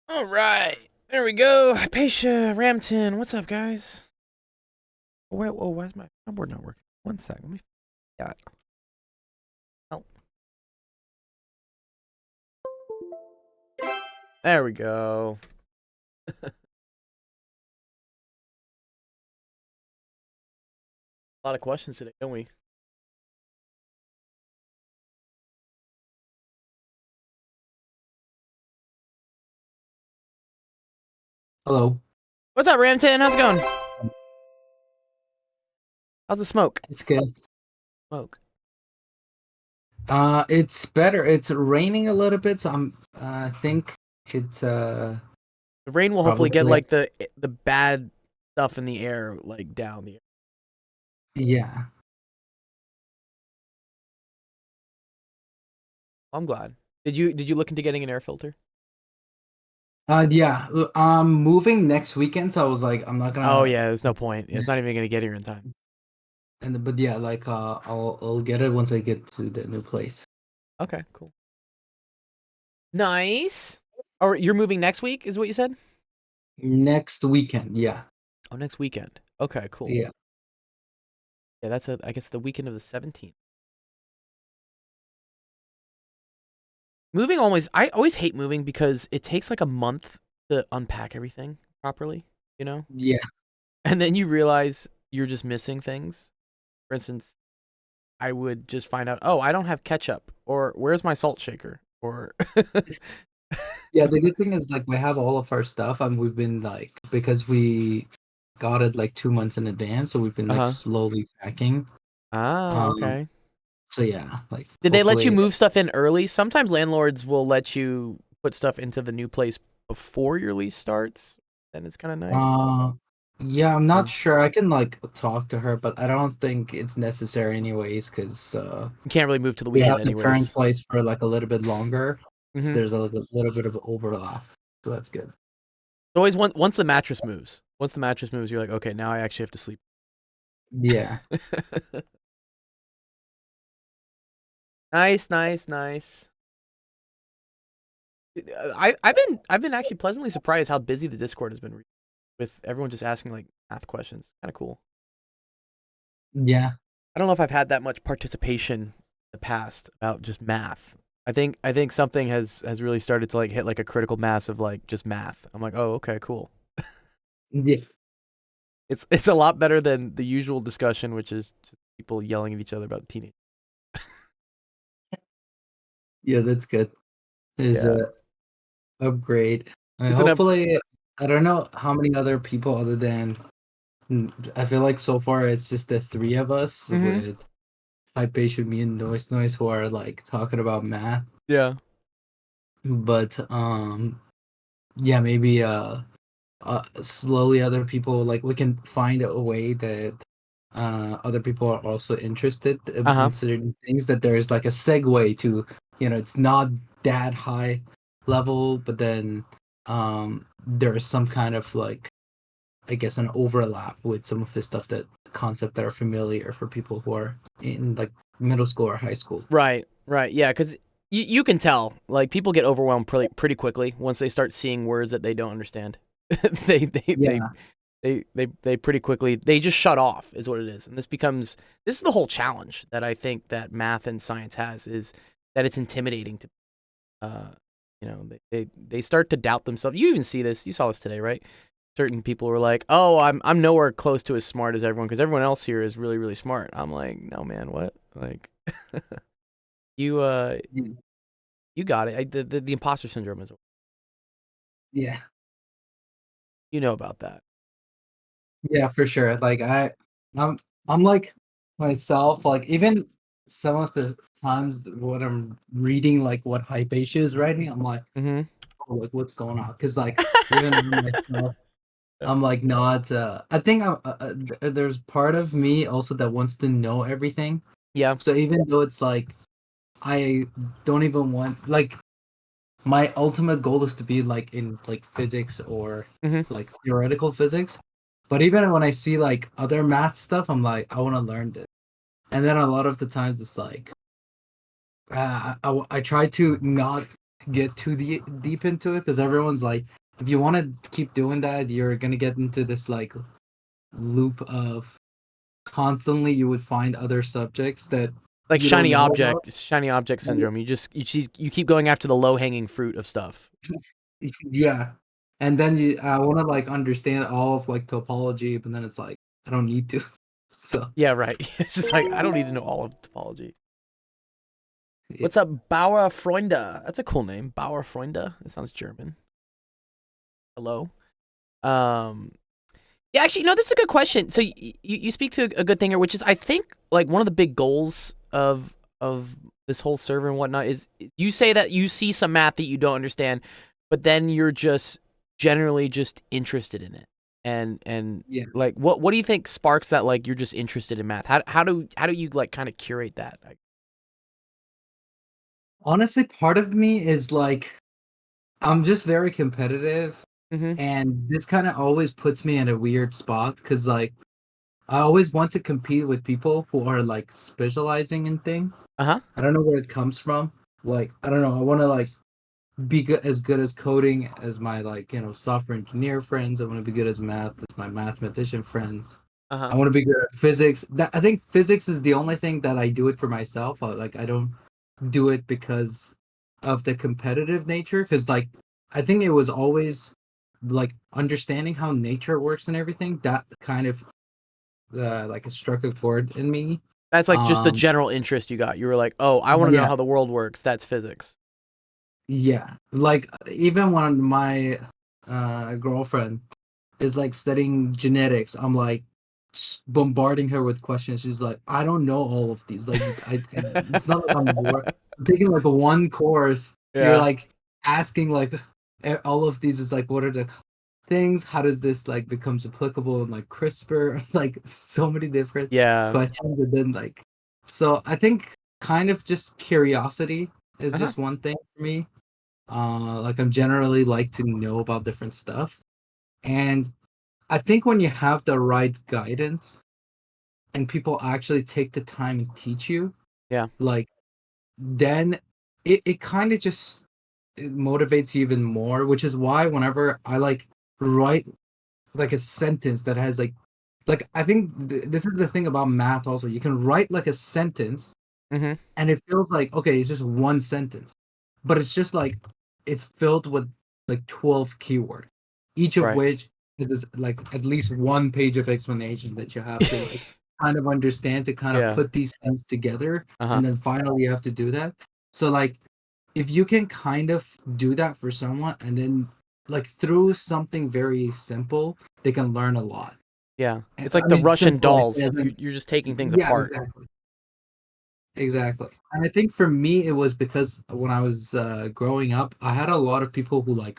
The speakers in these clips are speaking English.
All right, there we go. Hypatia, Ramton, what's up, guys? Why is my keyboard not working? One sec, let me. Yeah. Oh, there we go. A lot of questions today, don't we? Hello. What's up, Ramton? How's it going? How's the smoke? It's good. Smoke. It's better. It's raining a little bit, so I think it's The rain will hopefully get probably like the bad stuff in the air like down the air. yeah. I'm glad. Did you look into getting an air filter? Yeah. I'm moving next weekend, so I was like, I'm not Oh gonna. yeah, there's no point. It's not even gonna get here in time. And but yeah, like I'll get it once I get to the new place Okay, cool. Nice. Or you're moving next week, is what you said? next weekend. Yeah. Oh, next weekend. Okay, cool. Yeah. Yeah, that's I guess the weekend of the 17th. Moving I always hate moving because it takes like a month to unpack everything properly, you know? Yeah. And then you realize you're just missing things. For instance, I would just find out, oh, I don't have ketchup, or where's my salt shaker? Or Yeah. The good thing is like we have all of our stuff, and we've been like because we got it like 2 months in advance, so we've been like uh-huh. slowly packing. Ah, Um. okay. So yeah, like Did they let you hopefully. move stuff in early? Sometimes landlords will let you put stuff into the new place before your lease starts. Then it's kind of nice. Uh, yeah, I'm not Or sure. I can like talk to her, but I don't think it's necessary anyways, because you can't really move to the we have weekend the current anyways. place for like a little bit longer. So Mm-hmm. there's a little bit of overlap, so that's good. Always once the mattress moves. Once the mattress moves, you're like, okay, now I actually have to sleep. Yeah, Nice, nice, nice. I've been actually pleasantly surprised how busy the Discord has been with everyone just asking like math questions. Kind of cool. yeah, I don't know if I've had that much participation in the past about just math. I think something has really started to like hit like a critical mass of like just math. I'm like, oh, okay, cool. yeah, It's a lot better than the usual discussion, which is just people yelling at each other about teenage. yeah. That's good. There's Yeah, a upgrade. I mean, it's an hopefully, I don't know how many other people other than. I feel like so far it's just the three of us mm-hmm. with Hypatia, me, and Noise who are like talking about math. Yeah. But yeah, maybe slowly other people like we can find a way that other people are also interested Uh huh. in certain things, that there's like a segue to, it's not that high level, but then there is some kind of like, I guess, an overlap with some of the stuff that concept that are familiar for people who are in like middle school or high school. Right. Right. Yeah. Because you can tell like people get overwhelmed pretty quickly once they start seeing words that they don't understand. they they they Yeah. they pretty quickly they just shut off is what it is, and this is the whole challenge that I think that math and science has is that it's intimidating to uh they start to doubt themselves. You even see this, you saw this today, right? Certain people were like, oh, I'm nowhere close to as smart as everyone because everyone else here is really really smart. I'm like, no man, what? Like you you got it. The imposter syndrome is, Yeah. you know about that. Yeah, for sure. Like I'm I'm like myself, like even some of the times what I'm reading, like what Hypatia is writing, I'm like, Mm-hmm. oh, like what's going on? Because like even myself, I'm like not. I think there's part of me also that wants to know everything. Yeah. So even though it's like I don't even want, like, my ultimate goal is to be like in like physics or Mm-hmm. like theoretical physics. But even when I see like other math stuff, I'm like, I want to learn this. And then a lot of the times it's like I try to not get too deep into it because everyone's like, if you want to keep doing that, you're gonna get into this like loop of constantly you would find other subjects that Like you don't know about. shiny object And syndrome. You keep going after the low hanging fruit of stuff. yeah, and then I want to like understand all of like topology, but then it's like I don't need to. So Yeah, right. It's just like I don't need to know all of topology. yeah. What's up, Bauer Freunde? That's a cool name, Bauer Freunde. It sounds German. Hello. Um, yeah, actually, no, this is a good question. So you speak to a good thing here, which is I think like one of the big goals of this whole server and whatnot is you say that you see some math that you don't understand, but then you're just generally just interested in it. And Yeah. like what do you think sparks that like you're just interested in math? How do you like kind of curate that? Honestly, part of me is like I'm just very competitive, Mm-hmm. and this kind of always puts me in a weird spot because like I always want to compete with people who are like specializing in things. Uh-huh. I don't know where it comes from. Like I don't know. I want to like be good as coding as my like software engineer friends. I want to be good as math as my mathematician friends. Uh-huh. I want to be good at physics. I think physics is the only thing that I do it for myself. Like I don't do it because of the competitive nature. Because like I think it was always like understanding how nature works and everything that kind of like struck a chord in me. That's like just the Um, general interest you got. You were like, "Oh, I want to know yeah, how the world works." That's physics. yeah. Like even when my girlfriend is like studying genetics, I'm like bombarding her with questions. She's like, I don't know all of these. Like, it's not like I'm taking like a one course. You're Yeah. like asking like all of these is like, what are the things? How does this like becomes applicable in like CRISPR? Like so many different Yeah. questions. And then like, so I think kind of just curiosity is Uh-huh. just one thing for me. Like I'm generally like to know about different stuff. And I think when you have the right guidance and people actually take the time and teach you, Yeah. like then it kind of just it motivates you even more, which is why whenever I like write like a sentence that has like I think this is the thing about math also. You can write like a sentence Mm-hmm. and it feels like okay, it's just one sentence. But it's just like it's filled with like 12 keywords, each of Right. which is like at least one page of explanation that you have to like kind of understand to kind of Yeah. put these things together, Uh-huh. and then finally you have to do that. So like if you can kind of do that for someone and then like through something very simple, they can learn a lot. Yeah. And, It's like I the mean Russian simple I say dolls. as in, You're just taking things yeah, apart. exactly. Exactly. And I think for me, it was because when I was growing up, I had a lot of people who like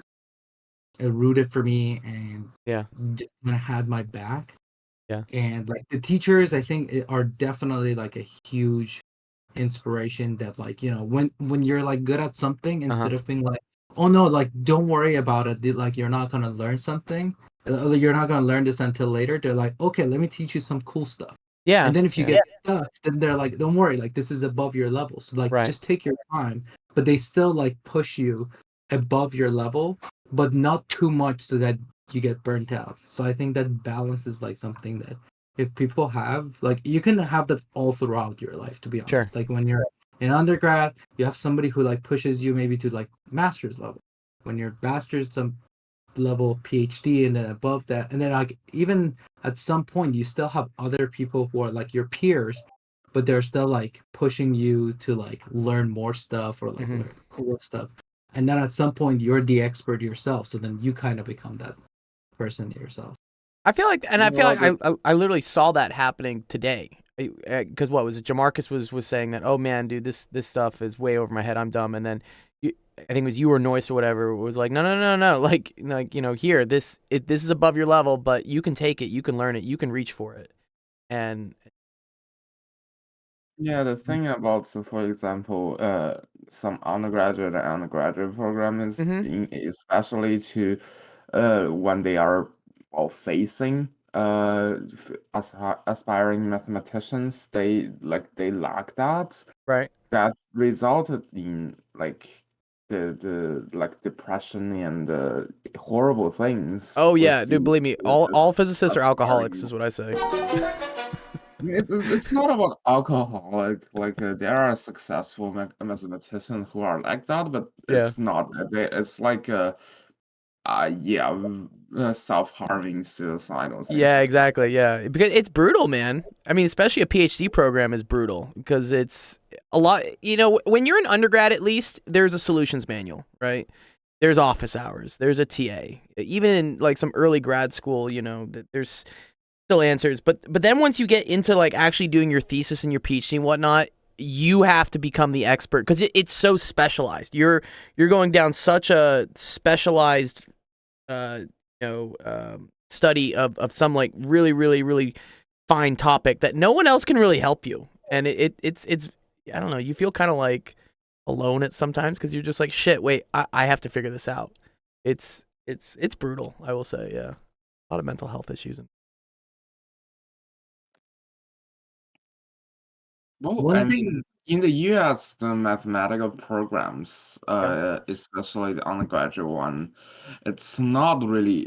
rooted for me and Yeah. kind of had my back. Yeah. And like the teachers, I think are definitely like a huge inspiration that like, when you're like good at something, Uh-huh. instead of being like, oh no, like don't worry about it. Like you're not going to learn something. You're not going to learn this until later. They're like, okay, let me teach you some cool stuff. Yeah. And then if you Yeah. get stuck, then they're like, don't worry, like this is above your level. So like Right. just take your time. But they still like push you above your level, but not too much so that you get burnt out. So I think that balance is like something that if people have, like you can have that all throughout your life, to be Sure. honest. Like when you're in undergrad, you have somebody who like pushes you maybe to like master's level. When you're master's, some level PhD, and then above that, and then like even at some point you still have other people who are like your peers, but they're still like pushing you to like learn more stuff or like Mm-hmm. learn cooler stuff. And then at some point you're the expert yourself, so then you kind of become that person yourself. I feel like I literally saw that happening today. Because what was it? Jamarcus was saying that, oh man, dude, this stuff is way over my head. I'm dumb. And then I think it was you or Noise or whatever was like, no, like here, this is above your level, but you can take it, you can learn it, you can reach for it. And Yeah, the thing about, so for example, some undergraduate and undergraduate program is mm-hmm, especially to when they are facing aspiring mathematicians, they lack that. Right. That resulted in like the like depression and horrible things Oh with yeah, dude. Believe me, the all physicists are alcoholics, aspiring. is what I say. It's not about alcoholic. Like there are successful mathematicians who are like that, but Yeah. it's not. It's like yeah, self-harming, suicidal things Yeah, like that. exactly. Yeah, because it's brutal, man. I mean, especially a PhD program is brutal because it's a lot. You know, when you're an undergrad, at least there's a solutions manual, right? There's office hours. There's a TA. Even in like some early grad school, you know, there's still answers. But then once you get into like actually doing your thesis and your PhD and whatnot, you have to become the expert because it's so specialized. You're going down such a specialized study of some like really, really, really fine topic that no one else can really help you. And it's I don't know, you feel kind of like alone at sometimes because you're just like, shit, wait, I have to figure this out. It's brutal, I will say, yeah. A lot of mental health issues. Well, I One mean, thing, in the US, the mathematical programs, Yeah. especially the undergraduate one, it's not really,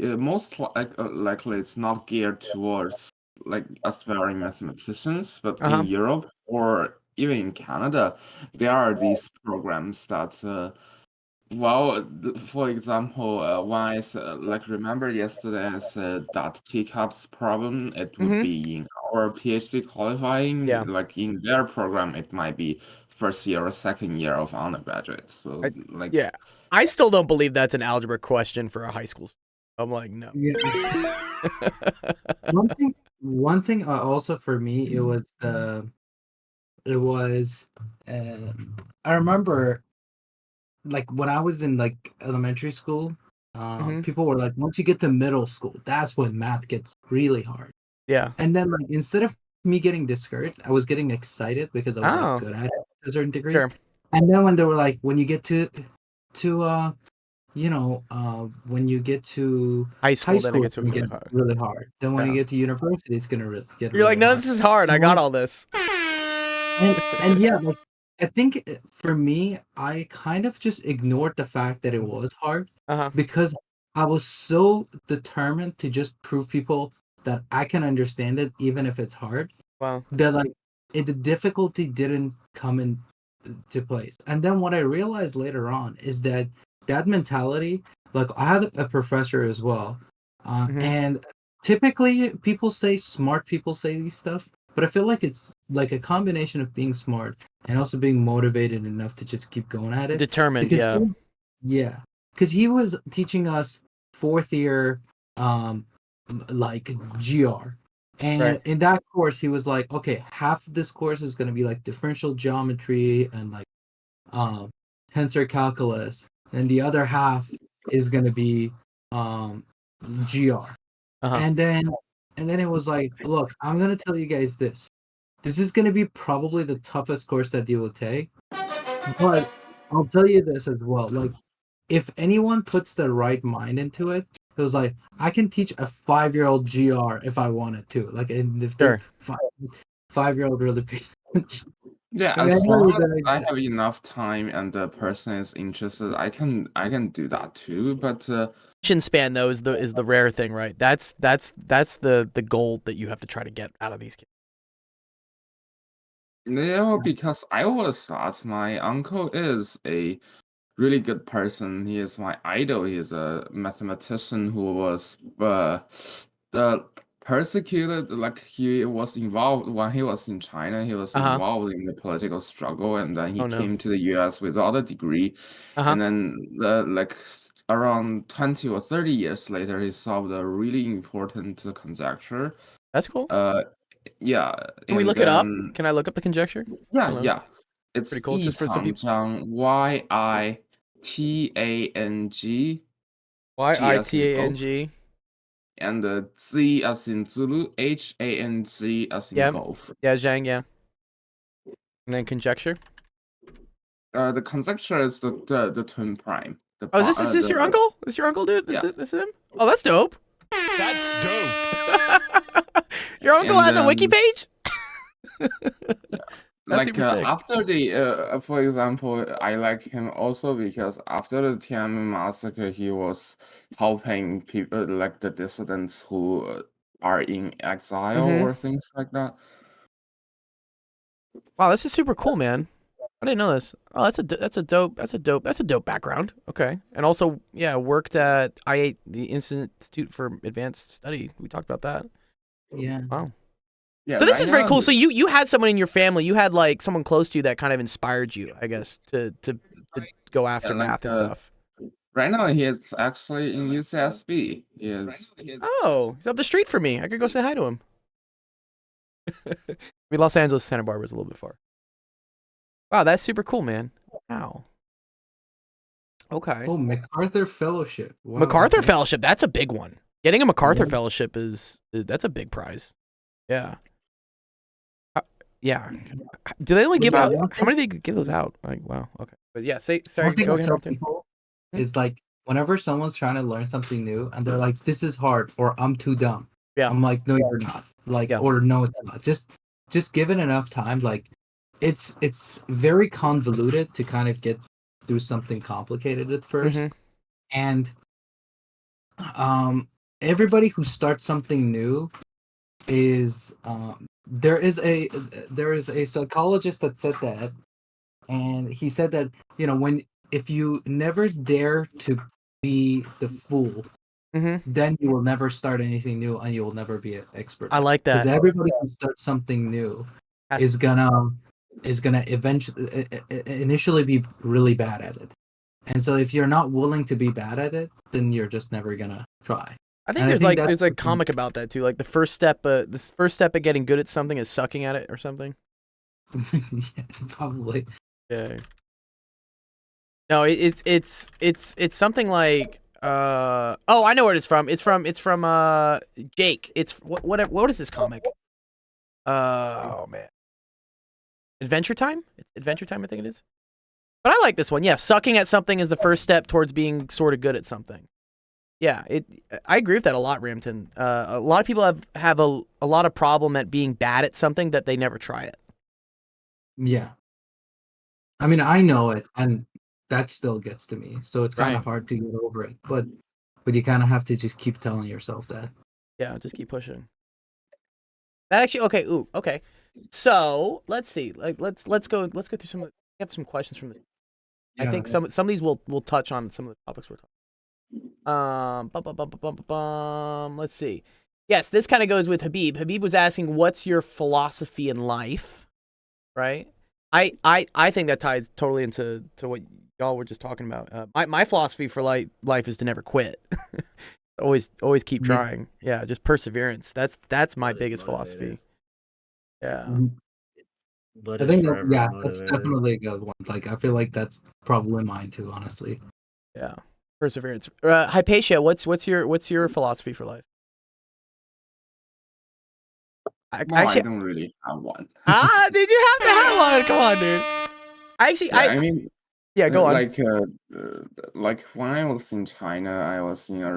likely it's not geared towards like aspiring mathematicians, but Uh-huh. in Europe or even in Canada, there are these programs that well, for example, when like remember yesterday I said that teacups problem, it would Mm-hmm. be in our PhD qualifying, Yeah. like in their program, it might be first year or second year of undergraduate. So I, like, yeah. I still don't believe that's an algebra question for a high school student. I'm like, no. yeah, one thing also for me, it was uh, I remember like when I was in like elementary school, Mm-hmm. people were like, once you get to middle school, that's when math gets really hard. Yeah. And then like instead of me getting discouraged, I was getting excited because I was like Oh, good at it to a certain degree. sure. And then when they were like, when you get to when you get to High high school, then it school, gets it's gonna get really hard. really hard. Then when you Yeah. get to university, it's gonna get You're like, really no, hard. this is hard. I And got when all this. and yeah, like I think for me, I kind of just ignored the fact that it was hard Uh-huh. because I was so determined to just prove people that I can understand it even if it's hard Wow. that like the difficulty didn't come into place. And then what I realized later on is that that mentality, like I had a professor as well, Mm-hmm. and typically smart people say these stuff, but I feel like it's like a combination of being smart and also being motivated enough to just keep going at it. Determined, Because yeah. yeah, because he was teaching us fourth year, um, like GR. Right. And in that course, he was like, okay, half of this course is going to be like differential geometry and like um, tensor calculus, and the other half is going to be um, GR. Uh-huh. And then it was like, look, I'm going to tell you guys this. This is going to be probably the toughest course that you will take, but I'll tell you this as well. Like, if anyone puts the right mind into it, it was like I can teach a 5-year-old GR if I wanted to. Like, and if Sure. this 5-year-old really pays attention. yeah, I mean, I as know long as that. I have enough time and the person is interested, I can do that too. But Attention span though is the rare thing, right? That's the goal that you have to try to get out of these kids. no, because I always thought my uncle is a really good person. He is my idol. He is a mathematician who was uh, persecuted. Like he was involved when he was in China. He was Uh-huh. involved in the political struggle, and then he Oh no. came to the U.S. without a degree. Uh-huh. And then, around 20 or 30 years later, he solved a really important conjecture. That's cool. Uh, yeah, Can we and look it up? then Can I look up the conjecture? I yeah, don't know. yeah. It's Pretty cool just for some people. 一堂章 YiTang G as in golf, YITANG. and Z as in Zulu, HANG as in Yeah. golf. Yeah, Zhang, yeah. And then conjecture. The conjecture is the twin prime. Oh, is this your uncle? Is your uncle, dude? Yeah. This is him? Oh, that's dope. That's dope. Your uncle And has a wiki page? That's like super sick. after the for example, I like him also because after the Tiananmen massacre, he was helping people like the dissidents who are in exile Mhm. or things like that. Wow, this is super cool, man. I didn't know this. Oh, that's a dope background. Okay, and also, yeah, worked at I8, the Institute for Advanced Study. We talked about that. Yeah. Wow. Yeah, So this right is very now, cool. So you had someone in your family, you had like someone close to you that kind of inspired you, I guess, to go after like, math and stuff. right now he is actually in UCSB. He is. Oh, he's up the street from me. I could go say hi to him. I mean, Los Angeles, Santa Barbara is a little bit far. Wow, that's super cool, man. Wow. Okay. Oh, MacArthur Fellowship. Wow, MacArthur okay. Fellowship, that's a big one. Getting a MacArthur Yeah. Fellowship that's a big prize. Yeah. Yeah. Do they only give Yeah, out? one How many do they give those out? Like, wow. Okay. But yeah, sorry. One thing Go I ahead. tell Martin. people Hmm? is like whenever someone's trying to learn something new and they're like, "This is hard," or "I'm too dumb," Yeah. I'm like, "No, you're not." Like, Yeah. or "No, it's not." Just give it enough time. Like, it's very convoluted to kind of get through something complicated at 1st Mhm. and everybody who starts something new is there is a psychologist that said that, and he said that when if you never dare to be the fool, Mhm. then you will never start anything new and you will never be an expert I like because that. everybody who starts something new Has- is gonna eventually initially be really bad at it. And so if you're not willing to be bad at it, then you're just never gonna try. I think And I there's think like that's there's a comic about that too. Like the first step of getting good at something is sucking at it or something. yeah, probably. Yeah. No, it's something like oh, I know where it's from. It's from Jake. It's what is this comic? Oh man. Adventure Time? It's Adventure Time, I think it is. But I like this one. Yeah, sucking at something is the first step towards being sort of good at something. Yeah, I agree with that a lot, Ramton. A lot of people have a lot of problem at being bad at something that they never try it. Yeah. I mean, I know it, and that still gets to me. So it's kind Right. of hard to get over it. But you kind of have to just keep telling yourself that. Yeah, just keep pushing. That actually okay. Ooh, okay. So let's see. Like let's go through some. We have some questions from this. I think some of these will touch on some of the topics we're talking. Let's see. Yes, this kind of goes with Habib. Habib was asking, "What's your philosophy in life?" Right. I think that ties totally into what y'all were just talking about. My philosophy for life is to never quit. always keep Yeah. trying. Yeah, just perseverance. That's my What is biggest motivator? philosophy. Yeah. Mhm. But I it's think forever that's motivated. definitely a good one. Like I feel like that's probably mine too, honestly. Yeah. Perseverance. Hypatia, what's your philosophy for life? Well, Actually, I don't really have one. did you have to have one? Come on, dude. Yeah, I mean, yeah, go on. like when I was in China, I was in a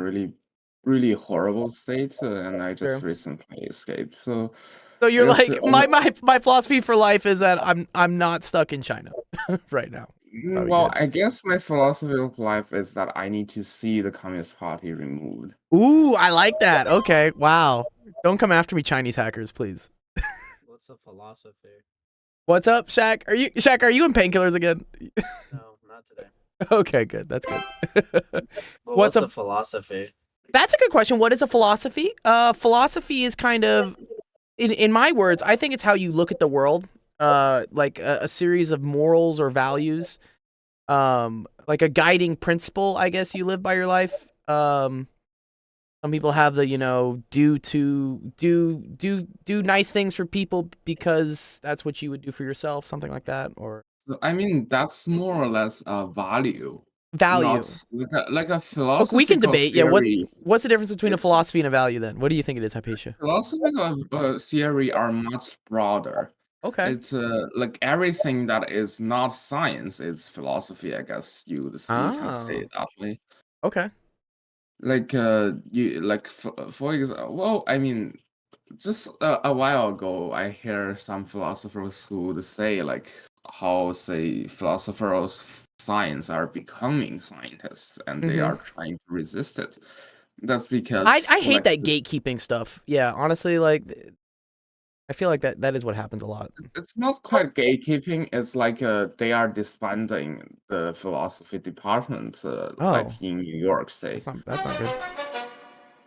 really horrible state, and I just True. recently escaped. So So you're it's like my philosophy for life is that I'm not stuck in China right now. Probably well, good. I guess my philosophy of life is that I need to see the Communist Party removed. Ooh, I like that. Okay, wow. Don't come after me, Chinese hackers, please. What's a philosophy? What's up, Shaq? Are you in painkillers again? No, not today. Okay, good. That's good. But What's what's a- a philosophy? That's a good question. What is a philosophy? Philosophy is kind of, in my words, I think it's how you look at the world. Like a series of morals or values. Like a guiding principle, I guess you live by your life. Some people have the do nice things for people because that's what you would do for yourself, something like that, or So, I mean, that's more or less a value, value. not like a Look, we can philosophical debate. Yeah, theory. what's the difference between a philosophy and a value then? What do you think it is, Hypatia? Philosophical theory are much broader. Okay. It's like everything that is not science is philosophy. I guess you can say it that way. Okay. Like you like for example, well, I mean, just a while ago, I hear some philosophers who would say like how say philosophers of science are becoming scientists and they Mhm. are trying to resist it. That's I because hate like that gatekeeping stuff. Yeah, honestly, like I feel like that is what happens a lot. it's not quite gatekeeping. It's like they are disbanding the philosophy department, Oh, like in New York, say. that's not good.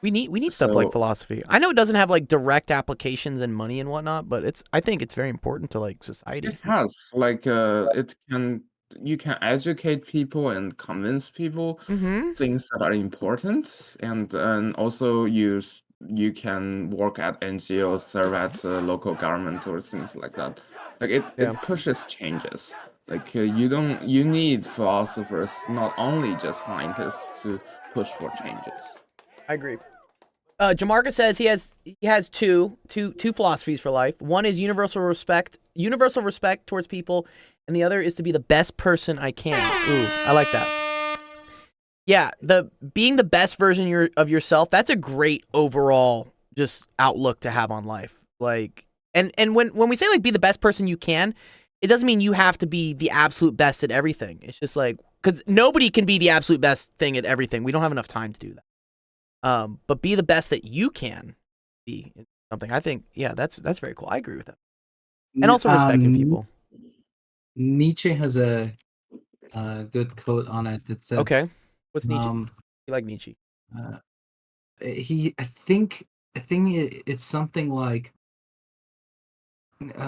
We need stuff like So philosophy. I know it doesn't have like direct applications and money and whatnot, but I think it's very important to like it society. has like it can you can educate people and convince people Mm-hmm. things that are important, and also you can work at NGOs, serve at local government or things like that. Like Yeah, it pushes changes. Like you need philosophers, not only just scientists, to push for changes. I agree. Jamarcus says he has two philosophies for life. One is universal respect towards people, and the other is to be the best person I can. Ooh, I like that. Yeah, the being the best version of yourself, that's a great overall just outlook to have on life. Like and when we say like be the best person you can, it doesn't mean you have to be the absolute best at everything. It's just like cuz nobody can be the absolute best thing at everything. We don't have enough time to do that. But be the best that you can be in something. I think, yeah, that's very cool. I agree with that. And also respecting people. Nietzsche has a good quote on it that said, Okay. What's Nietzsche? um, You like Nietzsche? uh, I think it's something like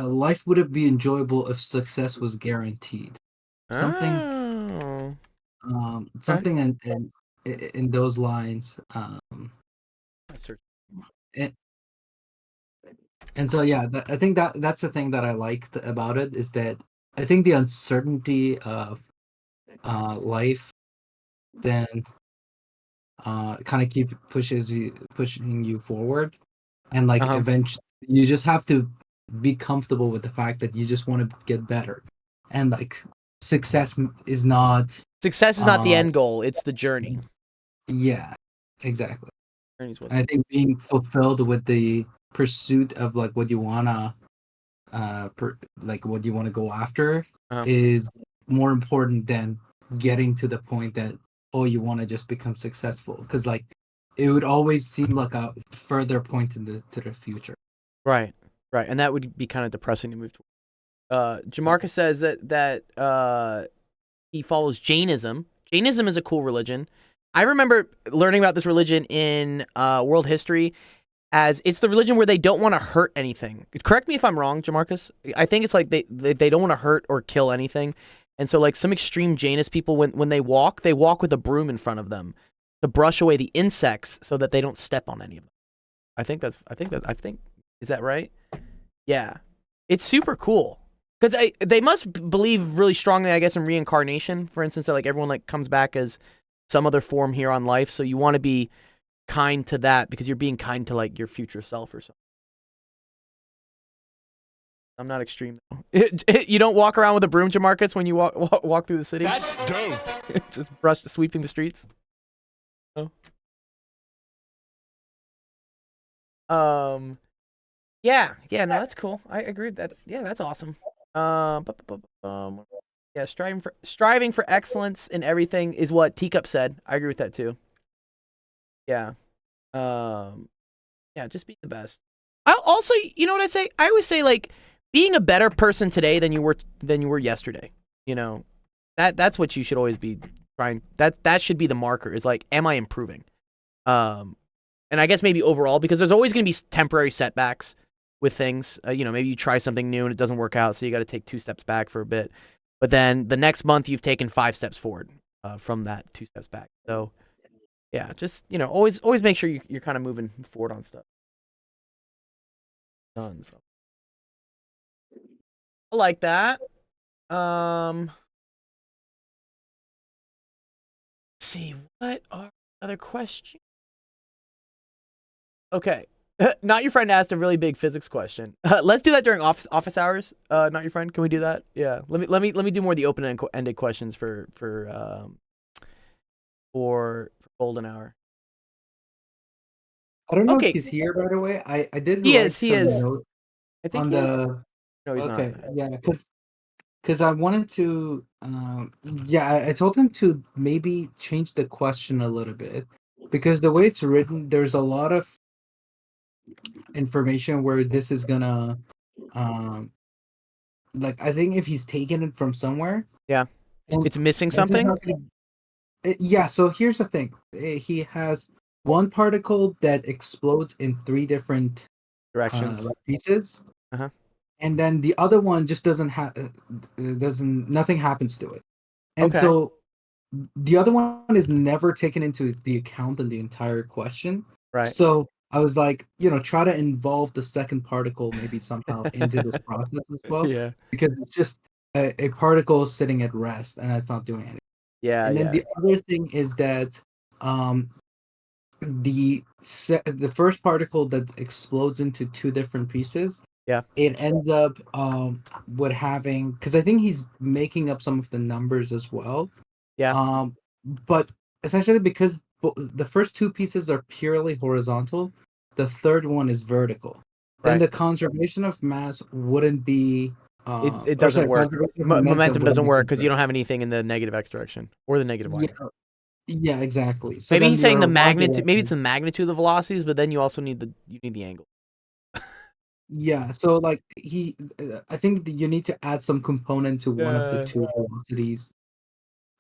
life wouldn't be enjoyable if success was guaranteed. Something, Oh. Okay. something in those lines. And, and so yeah, I think that's the thing that I liked about it is that I think the uncertainty of life then kind of pushing you forward, and like Uh-huh. eventually you just have to be comfortable with the fact that you just want to get better, and like success is not Success is not the end goal, it's the journey. yeah, exactly. Journey's what. And I think being fulfilled with the pursuit of like what you wanna like what you want to go after Uh-huh. is more important than getting to the point that oh you want to just become successful, because like it would always seem like a further point to the future. Right. Right. And that would be kind of depressing to move to. Jamarcus says that he follows Jainism. Jainism is a cool religion. I remember learning about this religion in world history, as it's the religion where they don't want to hurt anything. Correct me if I'm wrong, Jamarcus. I think it's like they don't want to hurt or kill anything. And so like some extreme Jainist people, when they walk with a broom in front of them to brush away the insects so that they don't step on any of them. I think is that right? Yeah. It's super cool. Because they must believe really strongly, I guess, in reincarnation. For instance, that like everyone like comes back as some other form here on life. So you want to be kind to that because you're being kind to like your future self or something. I'm not extreme though. You don't walk around with a broom, Jamarcus, when you walk through the city. That's dope. Just sweeping the streets. Oh. Yeah, no, that's cool. I agree with that. Yeah, that's awesome. Yeah, striving for excellence in everything is what Teacup said. I agree with that too. Yeah. Yeah, just be the best. I also, you know what I say? I always say like being a better person today than you were yesterday. You know, that's what you should always be trying. That should be the marker. Is like, am I improving? And I guess maybe overall, because there's always going to be temporary setbacks with things. You know, maybe you try something new and it doesn't work out, so you got to take 2 steps back for a bit. But then the next month you've taken 5 steps forward from that 2 steps back. So yeah, just always make sure you're kind of moving forward on stuff. Done. So. I like that. Let's see, what are other questions? Okay. Not Your Friend asked a really big physics question. Let's do that during office hours. Not Your Friend, can we do that? Yeah. Let me do more of the open-ended questions for golden hour. I don't know Okay. if he's here, by the way. I did He write is, he some is. notes I think on he is. the. No, he's Okay, not. yeah, because I wanted to. Yeah, I told him to maybe change the question a little bit because the way it's written, there's a lot of information where this is gonna, um, like I think if he's taken it from somewhere, Yeah. and It's missing this is something? not gonna. Yeah, so here's the thing. He has one particle that explodes in three different Directions. like pieces, Uh-huh. and then the other one just doesn't nothing happens to it, and Okay. so the other one is never taken into the account in the entire question. Right. So I was like, try to involve the second particle maybe somehow into this process as well, Yeah. because it's just a particle sitting at rest and it's not doing anything. Yeah, And then yeah. the other thing is that um, the first particle that explodes into two different pieces, Yeah. it ends up with having, because I think he's making up some of the numbers as well. Yeah. But essentially because the first two pieces are purely horizontal, the third one is vertical. Then Right. the conservation of mass wouldn't be It doesn't work. conservation of momentum Momentum doesn't wouldn't be work because you conserved. don't have anything in the negative x direction or the negative y. Yeah, exactly. So Maybe then he's saying the your y magnitude. Maybe direction- it's the magnitude of the velocities, but then you also need the angle. Yeah, so like I think that you need to add some component to one of the Yeah. two velocities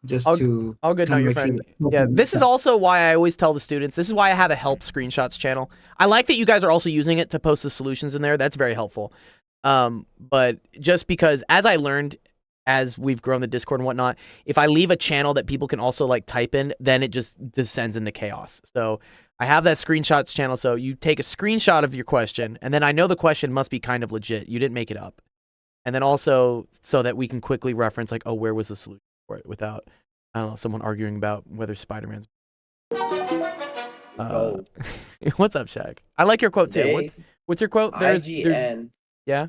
just I'll- to All good, kinda no, your make sure friend. that Yeah, something this makes is sense. also why I always tell the students. This is why I have a help screenshots channel. I like that you guys are also using it to post the solutions in there. That's very helpful. But just because, as I learned, as we've grown the Discord and whatnot, if I leave a channel that people can also like type in, then it just descends into chaos. So I have that screenshots channel. So you take a screenshot of your question, and then I know the question must be kind of legit. You didn't make it up. And then also so that we can quickly reference like, oh, where was the solution for it without, I don't know, someone arguing about whether Spider-Man's. Oh, What's up, Shaq? I like your quote too. today, What's your quote? IGN Yeah.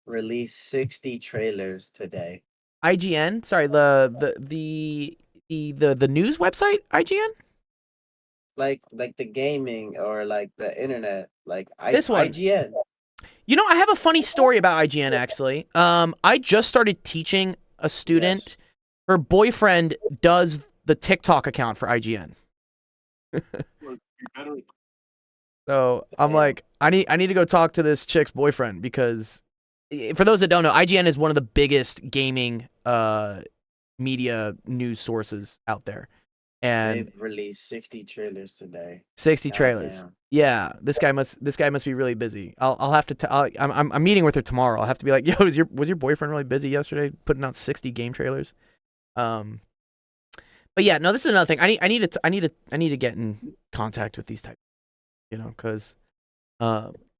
released 60 trailers today. IGN. Sorry, the news website. IGN. Like the gaming or like the internet, like This one. IGN. You know, I have a funny story about IGN actually. I just started teaching a student. Yes. Her boyfriend does the TikTok account for IGN. So I'm Damn. like, I need to go talk to this chick's boyfriend because, for those that don't know, IGN is one of the biggest gaming media news sources out there, and They've released 60 trailers today. 60 trailers. Goddamn. Yeah, this guy must be really busy. I'll have to. I'm meeting with her tomorrow. I'll have to be like, yo, was your boyfriend really busy yesterday putting out 60 game trailers? But yeah, no, this is another thing. I need to get in contact with these types, because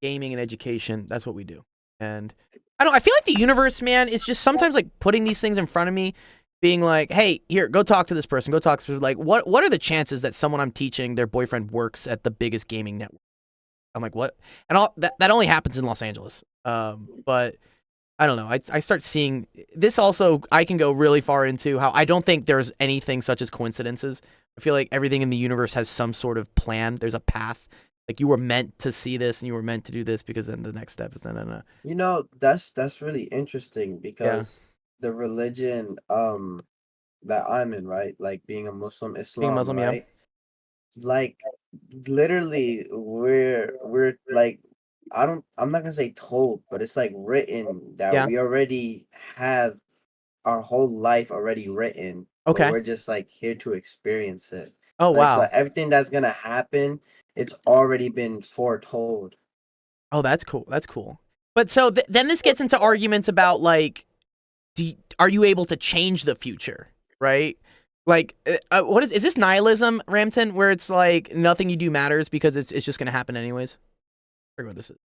gaming and education, that's what we do. And I feel like the universe, man, is just sometimes like putting these things in front of me, being like, hey, here, go talk to this person, go talk to like, what are the chances that someone I'm teaching, their boyfriend works at the biggest gaming network? I'm like, what? And that only happens in Los Angeles. But I don't know. I start seeing this also. I can go really far into how I don't think there's anything such as coincidences. I feel like everything in the universe has some sort of plan. There's a path. Like you were meant to see this and you were meant to do this because then the next step is no. You know, that's really interesting because the religion that I'm in, right? Like being a Muslim, Islam, Muslim, yeah. right? Like literally we're like I'm not gonna say told, but it's like written that Yeah. we already have our whole life already written. but Okay. we're just like here to experience it. Oh, Like so wow. everything that's gonna happen, it's already been foretold. Oh, that's cool. That's cool. But so then this gets into arguments about like, are you able to change the future, right? Like, what is this nihilism, Ramton, where it's like nothing you do matters because it's just gonna happen anyways? I forget what this is.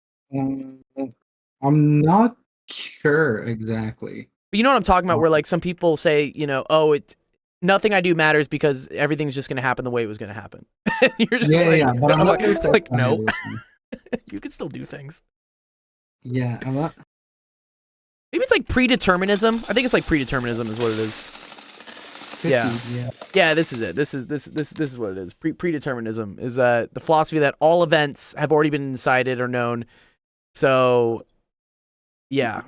I'm not sure exactly. But you know what I'm talking about, where like some people say, oh, nothing I do matters because everything's just gonna happen the way it was gonna happen. You're just Yeah, but I'm not sure if that's like no, nihilism. you can still do things. Yeah, I'm not. Maybe it's like predeterminism. I think it's like predeterminism is what it is. Yeah. 50s, yeah. Yeah, this is it. This is what it is. Predeterminism is the philosophy that all events have already been decided or known. So, yeah,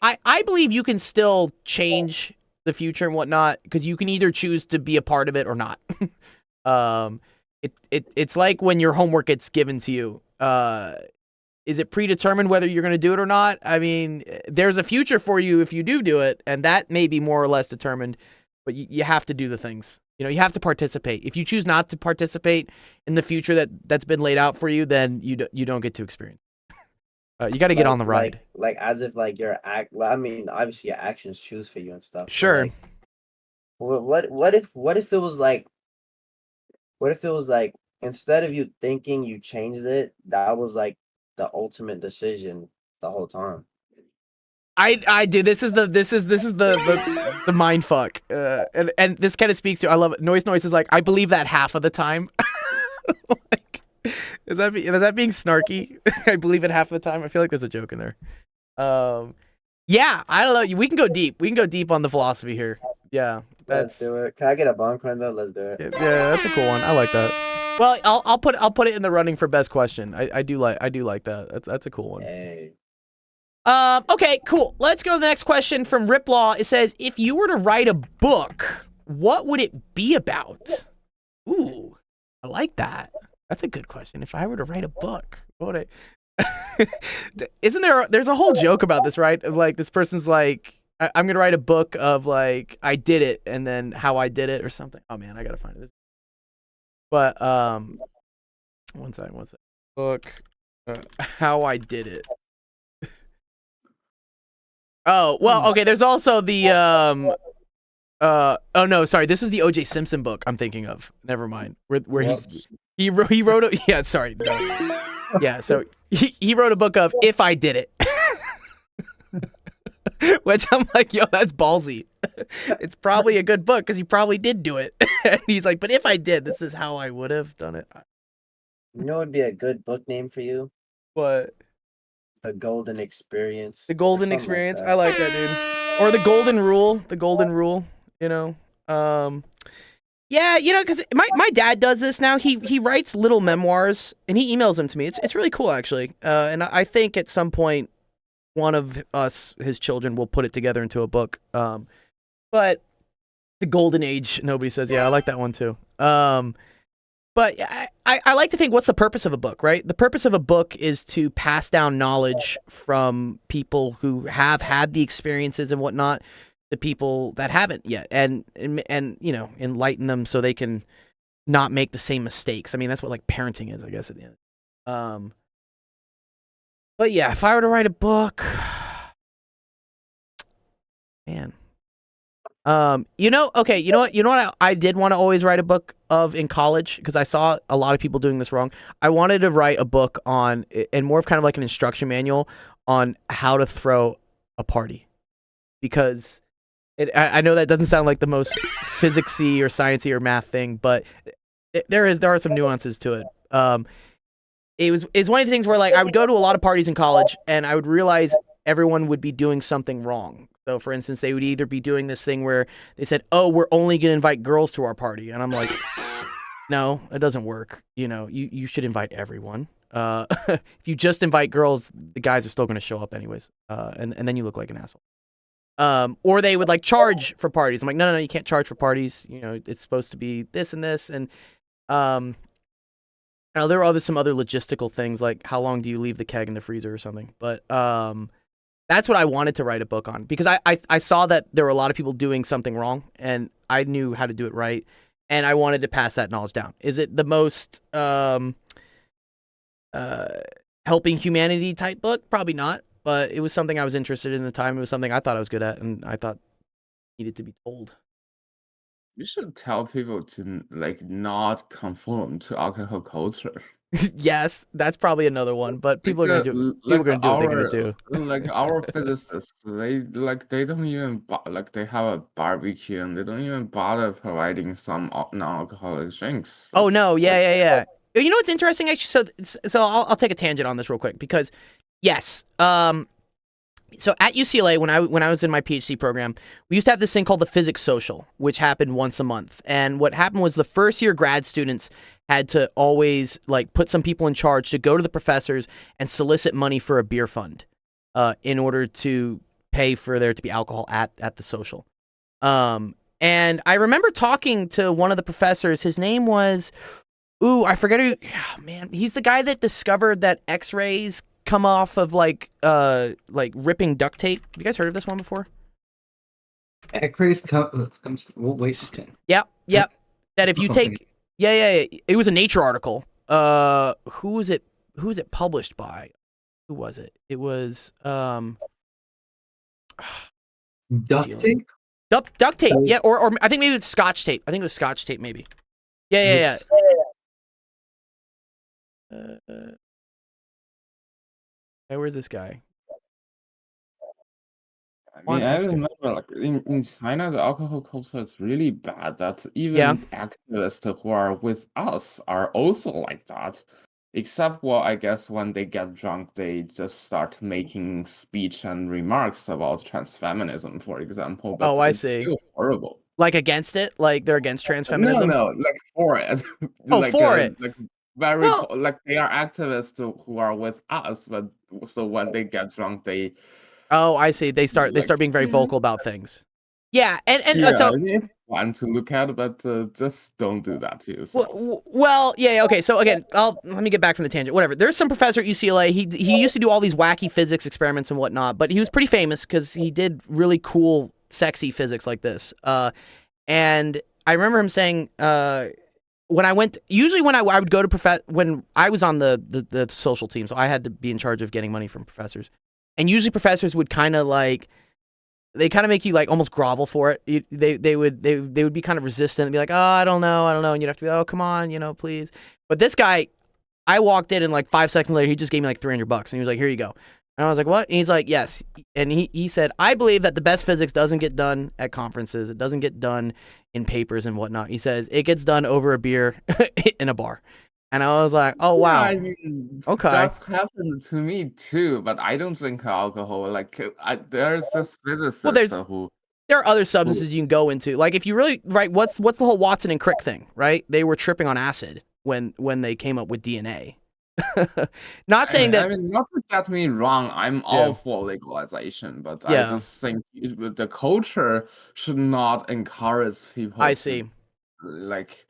I believe you can still change the future and whatnot because you can either choose to be a part of it or not. It's like when your homework gets given to you. Is it predetermined whether you're going to do it or not? I mean, there's a future for you if you do it, and that may be more or less determined. But you have to do the things. You know, you have to participate. If you choose not to participate in the future that's been laid out for you, then you don't get to experience. You got to get on the ride. Like as if like your act. I mean, obviously your actions choose for you and stuff. but, Sure. like, what if it was like, what if it was like, instead of you thinking you changed it, that was like the ultimate decision the whole time. I do. This is the mind fuck. And this kind of speaks to, I love it. Noise is like, I believe that half of the time. Like, is that being snarky? I believe it half of the time. I feel like there's a joke in there. Yeah, I don't know. We can go deep. We can go deep on the philosophy here. Yeah, Let's do it. Can I get a bong coin though? Let's do it. Yeah, that's a cool one. I like that. Well, I'll put it in the running for best question. I do like that. That's a cool one. Hey. Okay, cool. Let's go to the next question from Riplaw. It says, if you were to write a book, what would it be about? Ooh, I like that. That's a good question. If I were to write a book, what would I... Isn't there's a whole joke about this, right? Of like, this person's like, I'm going to write a book of like, I did it and then how I did it or something. Oh man, I got to find it. But, one second. Book, how I did it. Oh, well, okay, there's also the, oh no, sorry, this is the O.J. Simpson book I'm thinking of. Never mind. Where he wrote a, yeah, sorry. No. Yeah, so he wrote a book of If I Did It. Which I'm like, yo, that's ballsy. It's probably a good book because you probably did do it. And he's like, but if I did, this is how I would have done it. You know what would be a good book name for you? What? The Golden Experience. The Golden Experience. I like that, dude. Or the Golden Rule. The Golden Rule. You know. Yeah, you know, because my dad does this now. He writes little memoirs and he emails them to me. It's really cool, actually. And I think at some point, one of us, his children, will put it together into a book. But the Golden Age, nobody says. Yeah, I like that one too. But I like to think, what's the purpose of a book, right? The purpose of a book is to pass down knowledge from people who have had the experiences and whatnot to people that haven't yet, and you know, enlighten them so they can not make the same mistakes. I mean, that's what like parenting is, I guess, at the end. But yeah, if I were to write a book, man. You know what I did want to always write a book of in college, because I saw a lot of people doing this wrong. I wanted to write a book on, and more of kind of like an instruction manual on how to throw a party, because I know that doesn't sound like the most physicsy or sciencey or math thing, but there are some nuances to it. It's one of the things where like I would go to a lot of parties in college and I would realize everyone would be doing something wrong. So, for instance, they would either be doing this thing where they said, "Oh, we're only going to invite girls to our party," and I'm like, "No, it doesn't work. You know, you should invite everyone. If you just invite girls, the guys are still going to show up anyways, and then you look like an asshole." Or they would like charge for parties. I'm like, no, you can't charge for parties. You know, it's supposed to be this and this, and now there are some other logistical things like how long do you leave the keg in the freezer or something, but that's what I wanted to write a book on, because I saw that there were a lot of people doing something wrong, and I knew how to do it right, and I wanted to pass that knowledge down. Is it the most helping humanity type book? Probably not, but it was something I was interested in at the time. It was something I thought I was good at, and I thought needed to be told. You should tell people to like not conform to alcohol culture. Yes, that's probably another one, but people are gonna do. People are gonna do what they're gonna do. Like our physicists, they don't even like they have a barbecue and they don't even bother providing some non-alcoholic drinks. Oh no, yeah. You know what's interesting, actually? So I'll take a tangent on this real quick, because yes, So at UCLA, when I was in my PhD program, we used to have this thing called the physics social, which happened once a month. And what happened was the first year grad students had to always like put some people in charge to go to the professors and solicit money for a beer fund, in order to pay for there to be alcohol at the social. And I remember talking to one of the professors. His name was, I forget who. Oh, man, he's the guy that discovered that X-rays come off of like ripping duct tape. Have you guys heard of this one before? X-rays comes. Wait. Yep. That if you Something. take, yeah. It was a Nature article. Who was it? Who was it published by? Who was it? It was Duct tape. duct tape. Oh. Yeah, or I think maybe it's Scotch tape. I think it was Scotch tape, maybe. Yeah. This- Where's this guy? I mean, Juan I Esco. remember like in China, the alcohol culture is really bad that even Yeah. activists who are with us are also like that. Except, well, I guess when they get drunk, they just start making speech and remarks about transfeminism, for example. But Oh, I it's see. still horrible. Like against it? Like they're against No, transfeminism? like for it. Oh, Like for it. like very Well- like they are activists who are with us, but so when they get drunk, they Oh, I see. They start like being very vocal about things. Yeah, and yeah, so I mean, it's fun to look at, but just don't do that to yourself. well, yeah, okay. So again, let me get back from the tangent. Whatever. There's some professor at UCLA. He used to do all these wacky physics experiments and whatnot, but he was pretty famous because he did really cool, sexy physics like this. And I remember him saying, when I went, usually when I would go to when I was on the social team, so I had to be in charge of getting money from professors, and usually professors would kind of like. They kind of make you like almost grovel for it. They would be kind of resistant and be like, oh, I don't know, and you'd have to be, oh, come on, please. But this guy, I walked in and like 5 seconds later, he just gave me like $300, and he was like, here you go. And I was like, what? And he's like, yes. And he said, I believe that the best physics doesn't get done at conferences. It doesn't get done in papers and whatnot. He says it gets done over a beer in a bar. And I was like, oh, wow. Yeah, I mean, Okay. that's happened to me too, but I don't drink alcohol. Like, there's this physicist who. There are other substances you can go into. Like if you really what's the whole Watson and Crick thing, right? They were tripping on acid when they came up with DNA. Not saying that. I mean, not to get me wrong, I'm all for legalization, but I just think the culture should not encourage people. I see. Like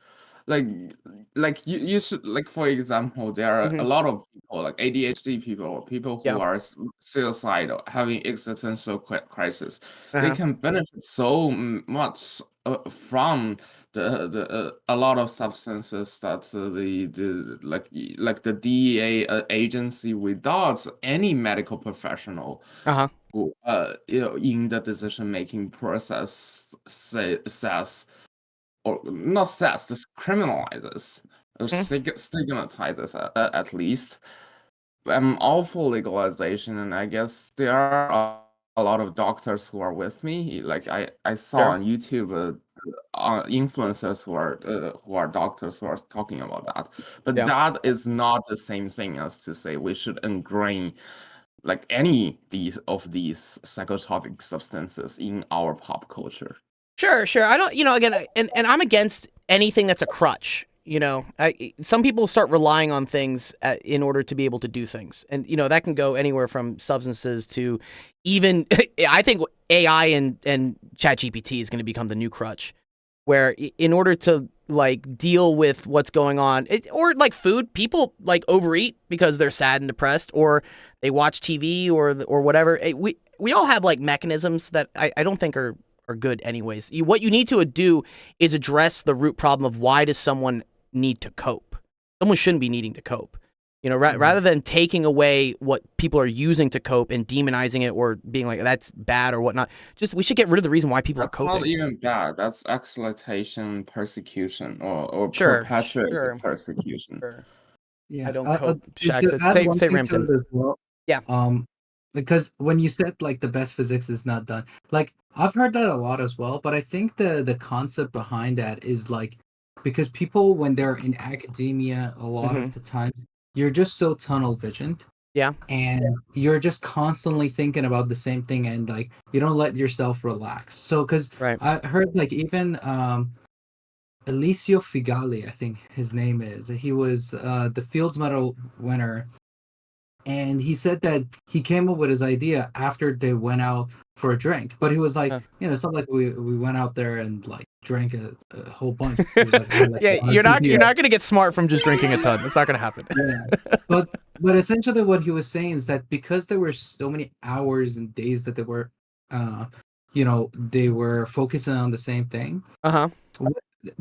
you should, like, for example, there are a lot of people like ADHD people or people who are suicidal, having existential crisis. They can benefit so much from the a lot of substances that the DEA agency without any medical professional who in the decision making process says. Or not says, just criminalizes, or stigmatizes at least. I'm all for legalization, and I guess there are a lot of doctors who are with me. Like I saw on YouTube influencers who are doctors who are talking about that. But that is not the same thing as to say we should ingrain like any of these psychotropic substances in our pop culture. Sure. I don't, again, and I'm against anything that's a crutch. Some people start relying on things in order to be able to do things. And, that can go anywhere from substances to even, I think AI and ChatGPT is going to become the new crutch, where in order to like deal with what's going on, or like food, people like overeat because they're sad and depressed, or they watch TV or whatever. We all have like mechanisms that I don't think are good anyways. What you need to do is address the root problem of why does someone need to cope? Someone shouldn't be needing to cope. Rather than taking away what people are using to cope and demonizing it or being like that's bad or whatnot. Just we should get rid of the reason why people are coping. That's not even bad. That's exploitation, persecution, or perpetuated persecution. Sure. Yeah, I don't cope. Shaq to says, add one say thing to Rampton. it as well. Yeah. Because when you said like the best physics is not done, like I've heard that a lot as well. But I think the concept behind that is like because people when they're in academia, a lot of the time you're just so tunnel visioned Yeah. And you're just constantly thinking about the same thing, and like you don't let yourself relax. So because Right. I heard like even Alessio Figali, I think his name is, he was the Fields Medal winner, and he said that he came up with his idea after they went out for a drink. But he was like, Huh. it's not like we went out there and like drank a whole bunch. He was like, I had, like, Yeah, one or you're two not beers. gonna get smart from just drinking a ton. That's not gonna happen. Yeah. But essentially what he was saying is that because there were so many hours and days that they were they were focusing on the same thing. Uh-huh.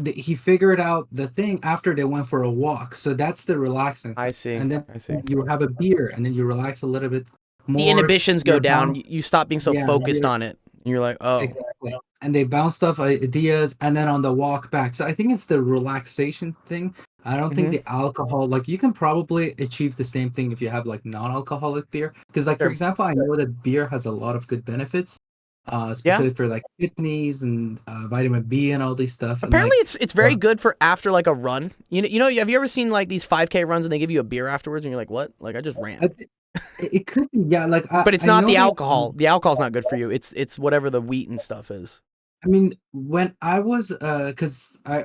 He figured out the thing after they went for a walk. So that's the relaxing I thing. see. And then I see. you have a beer and then you relax a little bit more. The inhibitions go You're down. bound- You stop being so Yeah, focused you're- on it. And you're like, oh, Exactly. And they bounce off ideas and then on the walk back. So I think it's the relaxation thing. I don't think the alcohol, like you can probably achieve the same thing if you have like non-alcoholic beer. Because like for Sure. example, I know that beer has a lot of good benefits, especially for like kidneys and vitamin B and all these stuff. And apparently like, it's very good for after like a run. You know, have you ever seen like these 5K runs and they give you a beer afterwards and you're like, what? Like I just ran. it could be, yeah. Like, But it's I not know the that, alcohol. The alcohol's not good for you. It's whatever the wheat and stuff is. I mean, when I was, because I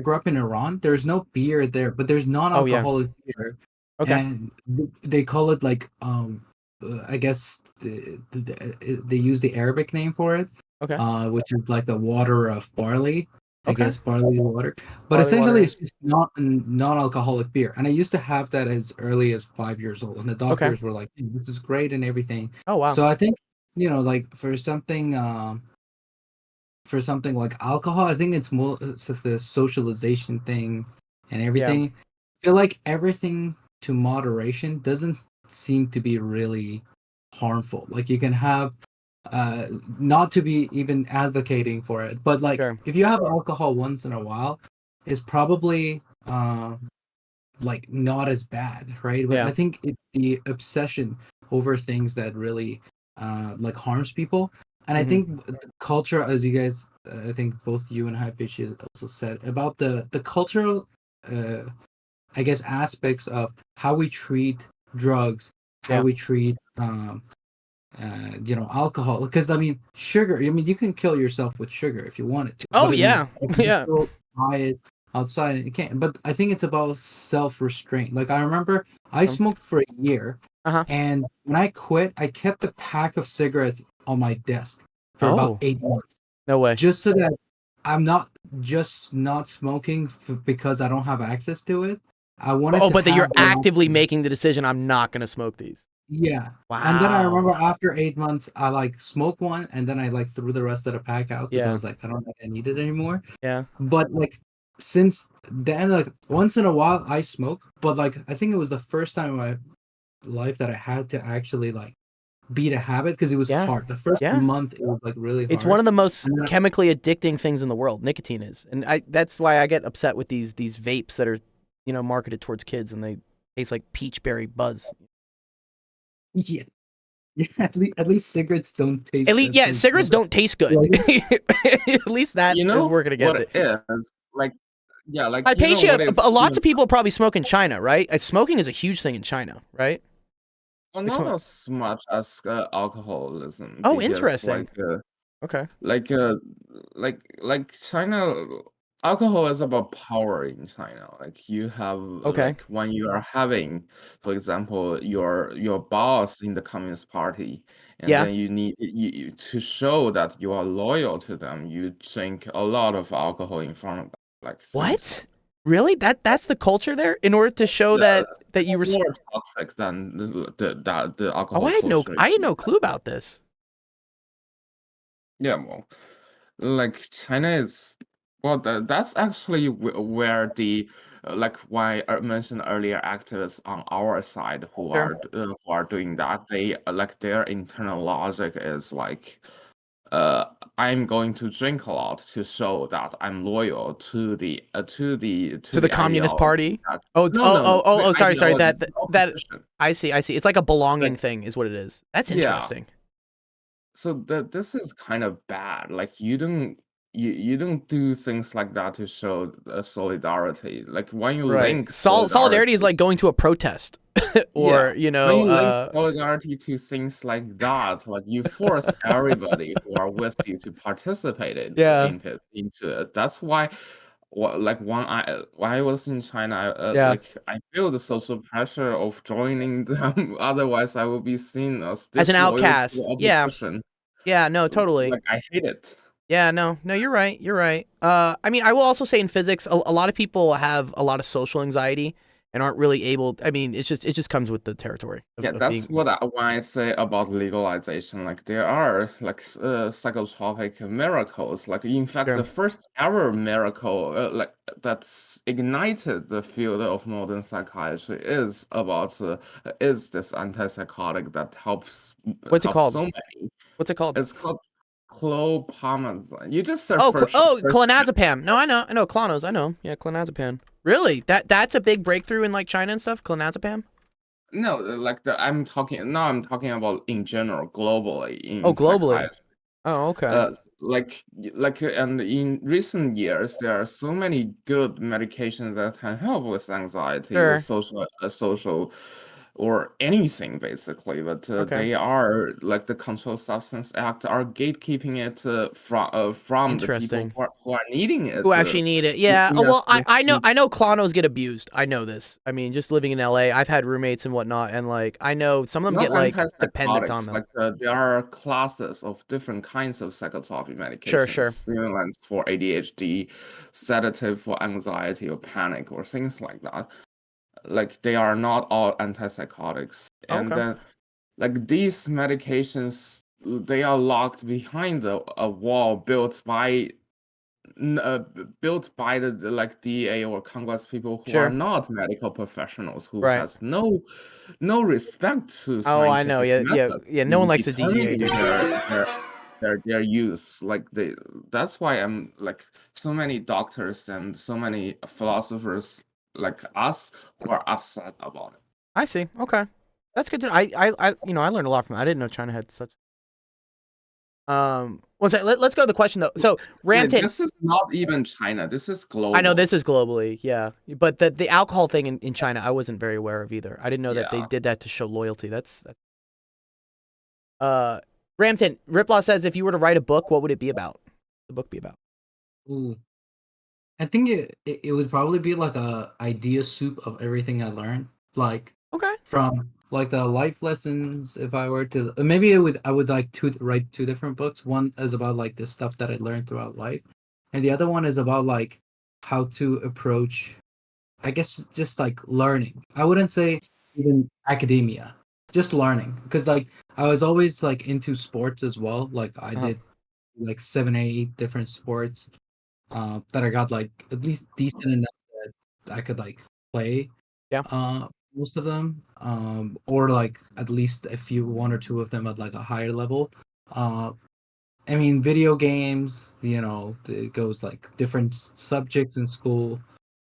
grew up in Iran, there's no beer there, but there's Oh yeah. non-alcoholic beer, Okay. and they call it like I guess they use the Arabic name for it, Okay. which is like the water of barley. I Okay. guess barley water, but Barley essentially water. it's just not non-alcoholic beer. And I used to have that as early as 5 years old, and the doctors were like, "Hey, this is great and everything." Oh wow. So I think like for something like alcohol, I think it's more of the socialization thing and everything. I feel like everything to moderation doesn't seem to be really harmful. Like you can have not to be even advocating for it, but like Sure. if you have alcohol once in a while, it's probably like not as bad, right? But Yeah. I think it's the obsession over things that really like harms people. And I think the culture, as you guys, I think both you and High Pitch also said about the cultural, I guess, aspects of how we treat drugs, how Yeah. we treat alcohol. Because I mean, sugar. I mean, you can kill yourself with sugar if you wanted to. Oh but, I mean, yeah. you can Yeah. still buy it outside. You can't. But I think it's about self-restraint. Like I remember, I smoked for a year, Uh-huh. and when I quit, I kept a pack of cigarettes on my desk for about Oh. 8 months, No way. just so that I'm not just not smoking because I don't have access to it. I wanted to But that have you're the actively option. making the decision. I'm not gonna smoke these. Yeah. Wow. And then I remember after 8 months, I like smoked one and then I like threw the rest of the pack out because I Yeah. was like, I don't think I need it anymore. Yeah. But like since then, like once in a while I smoke, but like I think it was the first time in my life that I had to actually like beat a habit because it was Yeah. hard. The first Yeah. month it was like really hard. It's one of the most And then chemically addicting things in the world. Nicotine is, and that's why I get upset with these vapes that are, marketed towards kids, and they taste like peach berry buzz. yeah. Yeah, at least cigarettes don't taste At least, good. yeah, So cigarettes don't taste good. At least that You is know working against what it. it is? Like, yeah, like, Hypatia, you know what is, lots of people probably smoke in China, right? Smoking is a huge thing in China, right? well, Like not smoke- as much as alcoholism. Oh, because, interesting. Okay. like China, alcohol is about power in China. Like you have, Okay. like when you are having, for example, your boss in the Communist Party, and Yeah. then you need to show that you are loyal to them. You drink a lot of alcohol in front of them, like things What? Really? That's the culture there? In order to show Yeah, that you more toxic than the alcohol Oh, I culture had in no the clue West. about this. Yeah, well, like China is, well, that's actually where the like why I mentioned earlier activists on our side Sure. who are doing that. They like their internal logic is like, I'm going to drink a lot to show that I'm loyal to the To the the Communist ideology Party? that Oh, no no no to the sorry. ideology That of the that opposition. I see. It's like a belonging Like, thing is what it is. That's yeah. interesting. So this is kind of bad. Like you don't do things like that to show solidarity. Like when you Right. link Solidarity is solidarity, like going to a protest. or When you link solidarity to things like that, like you forced everybody who are with you to participate Yeah. into it. That's why, like when I was in China, Yeah. like I feel the social pressure of joining them. Otherwise, I will be seen as As an disloyal to outcast. the Yeah. opposition. Yeah, no, So, totally. like I hate it. Yeah, no, you're right. You're right. I mean, I will also say in physics, a lot of people have a lot of social anxiety and aren't really able. I mean, it just comes with the territory Yeah, of that's being. what when I say about legalization. Like there are like psychotropic miracles. Like in fact, Sure. the first ever miracle like that's ignited the field of modern psychiatry is this antipsychotic that helps What's it called? so many. What's it called? It's called clopamazine. You just search Oh, first. clonazepam. No, I know clonos. I know. Yeah, clonazepam. Really? That's a big breakthrough in like China and stuff. Clonazepam. No, like I'm talking about in general, globally Oh, in globally. psychiatry. Oh, okay. And in recent years, there are so many good medications that can help with anxiety, Sure. with social, or anything basically. But Okay. they are like the Controlled Substance Act are gatekeeping it from the people Interesting. who are needing it. Who actually need it? Yeah. Yes, Well, yes, I know clonos get abused. I know this. I mean, just living in LA, I've had roommates and whatnot, and like I know some of them Not get like dependent on antipsychotics, them. like there are classes of different kinds of psychotropic Sure. medications, stimulants for ADHD, sedative for anxiety or panic or things like that. Like they are not all antipsychotics. And Okay. then like these medications, they are locked behind a wall built by the like DA or Congress people who are Sure. not medical professionals who Right. has no respect to Oh, I know. scientific Yeah. methods No one in likes the DEA, determining dude. their use. Like that's why I'm like so many doctors and so many philosophers like us who are upset about it. I see. Okay. That's good to know. I I learned a lot from it. I didn't know China had such. One sec. Let's go to the question though. So Wait, Ramton, this is not even China. This is global. I know this is globally, yeah, but the alcohol thing in China, I wasn't very aware of either. I didn't know that they Yeah. did that to show loyalty. That's. Ramton, Riplaw says if you were to write a book, what would it be about? The book be about? Ooh. I think it would probably be like a idea soup of everything I learned, like Okay. from like the life lessons. If I were to, maybe I would like to write two different books. One is about like the stuff that I learned throughout life, and the other one is about like how to approach, I guess, just like learning. I wouldn't say even academia, just learning, because like I was always like into sports as well. Like I did like 7 8 different sports that I got like at least decent enough that I could like play. Yeah. Most of them, or like at least one or two of them at like a higher level. I mean, video games. It goes like different subjects in school.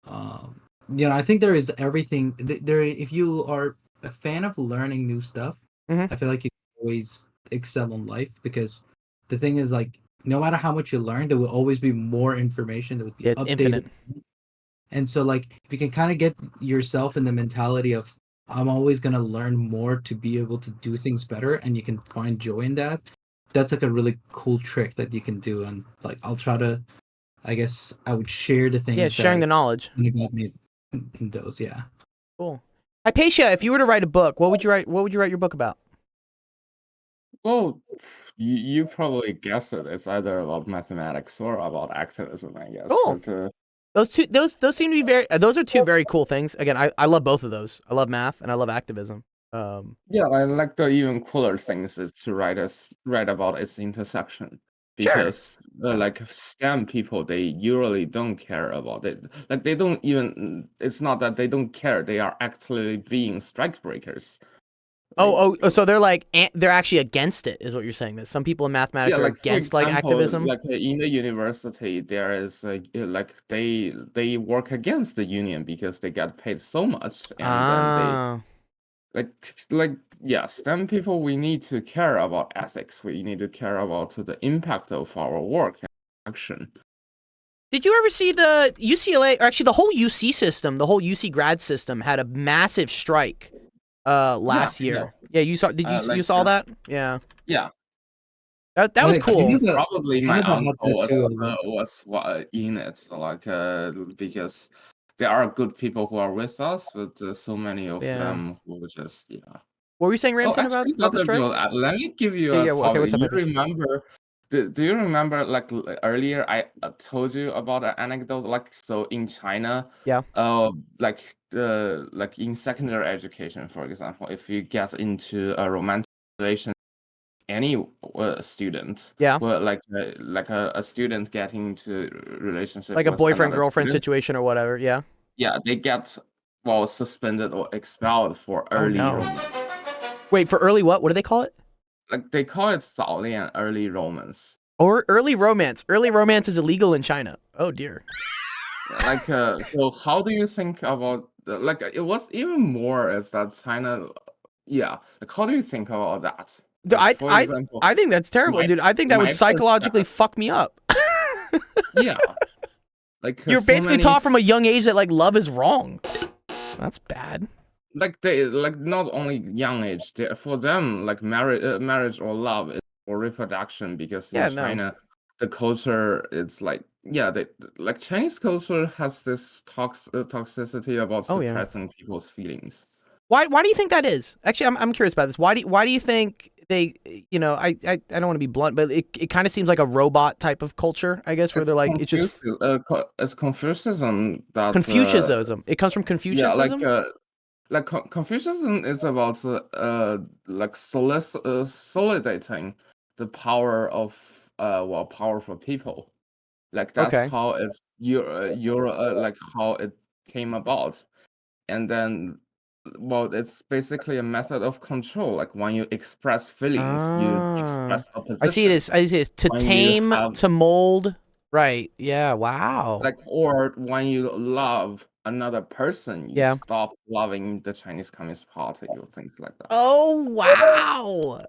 I think there is everything there. If you are a fan of learning new stuff, Mhm. I feel like you can always excel in life because the thing is like no matter how much you learn, there will always be more information that would be Yeah, it's updated. infinite. And so like if you can kind of get yourself in the mentality of I'm always gonna learn more to be able to do things better, and you can find joy in that. That's like a really cool trick that you can do, and like I'll try to. I guess I would share the things Yeah, sharing the knowledge. that got me in those. Yeah. Cool. Hypatia, if you were to write a book, what would you write? What would you write your book about? Well, you probably guessed it. It's either about mathematics or about activism, I guess. Cool. But, Those seem to be very. Those are two very cool things. Again, I love both of those. I love math and I love activism. yeah, I like the even cooler things is to write about its intersection. Sure. Because like STEM people, they usually don't care about it. Like they don't even. It's not that they don't care. They are actually being strike breakers. So they're like they're actually against it, is what you're saying. That some people in mathematics are like against for like example, activism. like in the university, there is like they work against the union because they get paid so much, and then they STEM people, we need to care about ethics. We need to care about the impact of our work and action. Did you ever see the UCLA, or actually the whole UC system, the whole UC grad system had a massive strike last I know. year. Yeah, you saw. Did you you Like saw that? Yeah, yeah, that was Wait, cool. probably my Canada had uncle that too. was in it, like because there are good people who are with us, but so many of Yeah. them who just What were you saying, Oh, Ramton, actually, about the Dr. strike? Bill, let me give you Yeah, a yeah. Okay, topic. what's up, You Hamish? remember, do you remember, like, earlier I told you about an anecdote, like, so in China, Yeah. like, like in secondary education, for example, if you get into a romantic relation, any student, Yeah. well, like a student getting into relationship Like a with boyfriend another girlfriend student, situation or whatever. Yeah. yeah, they get, well, suspended or expelled for Oh early no. romance. Wait, for early what? What do they call it? Like they call it 早恋 early romance. Or early romance. Early romance is illegal in China. Oh dear. Like so how do you think about like it was even more as that China, yeah, like how do you think about that? Dude, Like, for example, I think that's terrible, my dude. I think that would my psychologically perspective, fuck me up. yeah, like You're so basically many taught from a young age that like love is wrong. That's bad. like they like not only young age, for them like marriage or love is for reproduction, because in Yeah, no. China the culture it's like, yeah, they like Chinese culture has this toxicity about Oh yeah. suppressing people's feelings. Why do you think that is? Actually, I'm curious about this. Why do you think they, you know, I don't want to be blunt, but it kind of seems like a robot type of culture, I guess, where It's they're like it's just it's Confucianism that Confucianism. It comes from yeah, Confucianism? like Confucianism is about like solidating the power of well, powerful people. Like that's Okay. how it's your like how it came about. And then, well, it's basically a method of control. Like when you express feelings, you Ah. express opposition. I see it as to When you tame, have to mold. Right. Yeah. Wow. like, or when you love another person, you Yeah. stop loving the Chinese Communist Party or things like that. Oh wow.